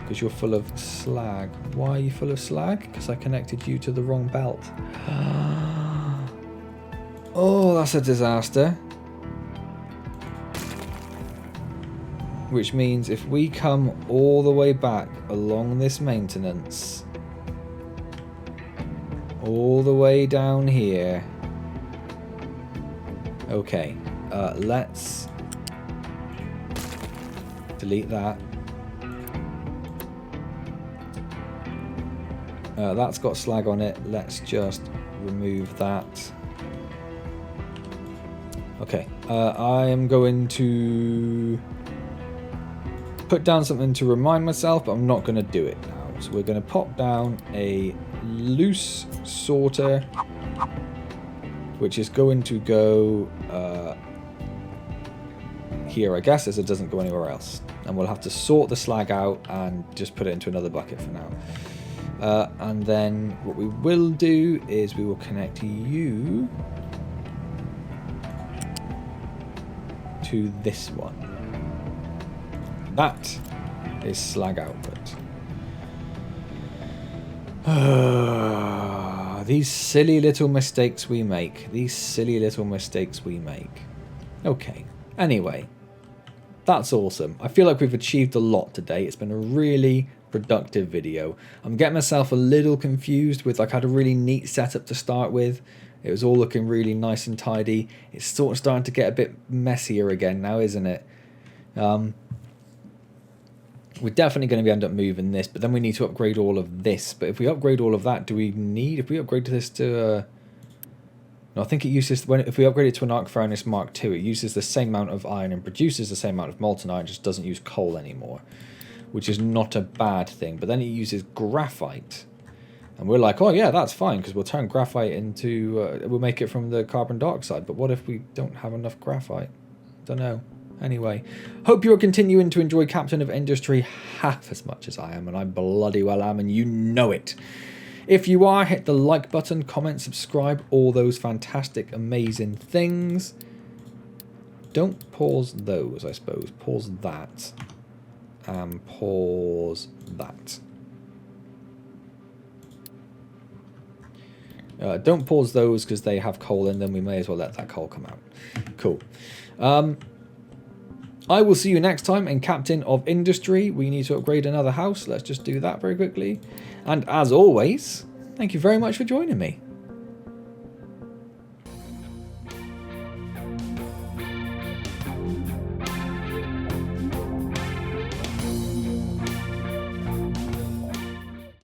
Because you're full of slag. Why are you full of slag? Because I connected you to the wrong belt. Oh, that's a disaster. Which means if we come all the way back along this maintenance, all the way down here. Okay, let's delete that. That's got slag on it. Let's just remove that. Okay, I am going to put down something to remind myself, but I'm not going to do it now. So we're going to pop down a loose sorter, which is going to go here, I guess, as it doesn't go anywhere else. And we'll have to sort the slag out and just put it into another bucket for now. And then what we will do is we will connect you to this one. That is slag output. These silly little mistakes we make. These silly little mistakes we make. Okay. Anyway, that's awesome. I feel like we've achieved a lot today. It's been a really productive video. I'm getting myself a little confused with, like, I had a really neat setup to start with. It was all looking really nice and tidy. It's sort of starting to get a bit messier again now, isn't it? We're definitely going to end up moving this, but then we need to upgrade all of this. But if we upgrade all of that, do we need... If we upgrade this to... no, I think it uses... if we upgrade it to an arc furnace Mark II, it uses the same amount of iron and produces the same amount of molten iron, just doesn't use coal anymore, which is not a bad thing. But then it uses graphite. And we're like, oh yeah, that's fine, because we'll turn graphite into... we'll make it from the carbon dioxide. But what if we don't have enough graphite? Don't know. Anyway, hope you're continuing to enjoy Captain of Industry half as much as I am, and I bloody well am, and you know it. If you are, hit the like button, comment, subscribe, all those fantastic, amazing things. Don't pause those, I suppose. Pause that. And pause that. Don't pause those because they have coal in them. We may as well let that coal come out. Cool. I will see you next time in Captain of Industry. We need to upgrade another house. Let's just do that very quickly. And as always, thank you very much for joining me.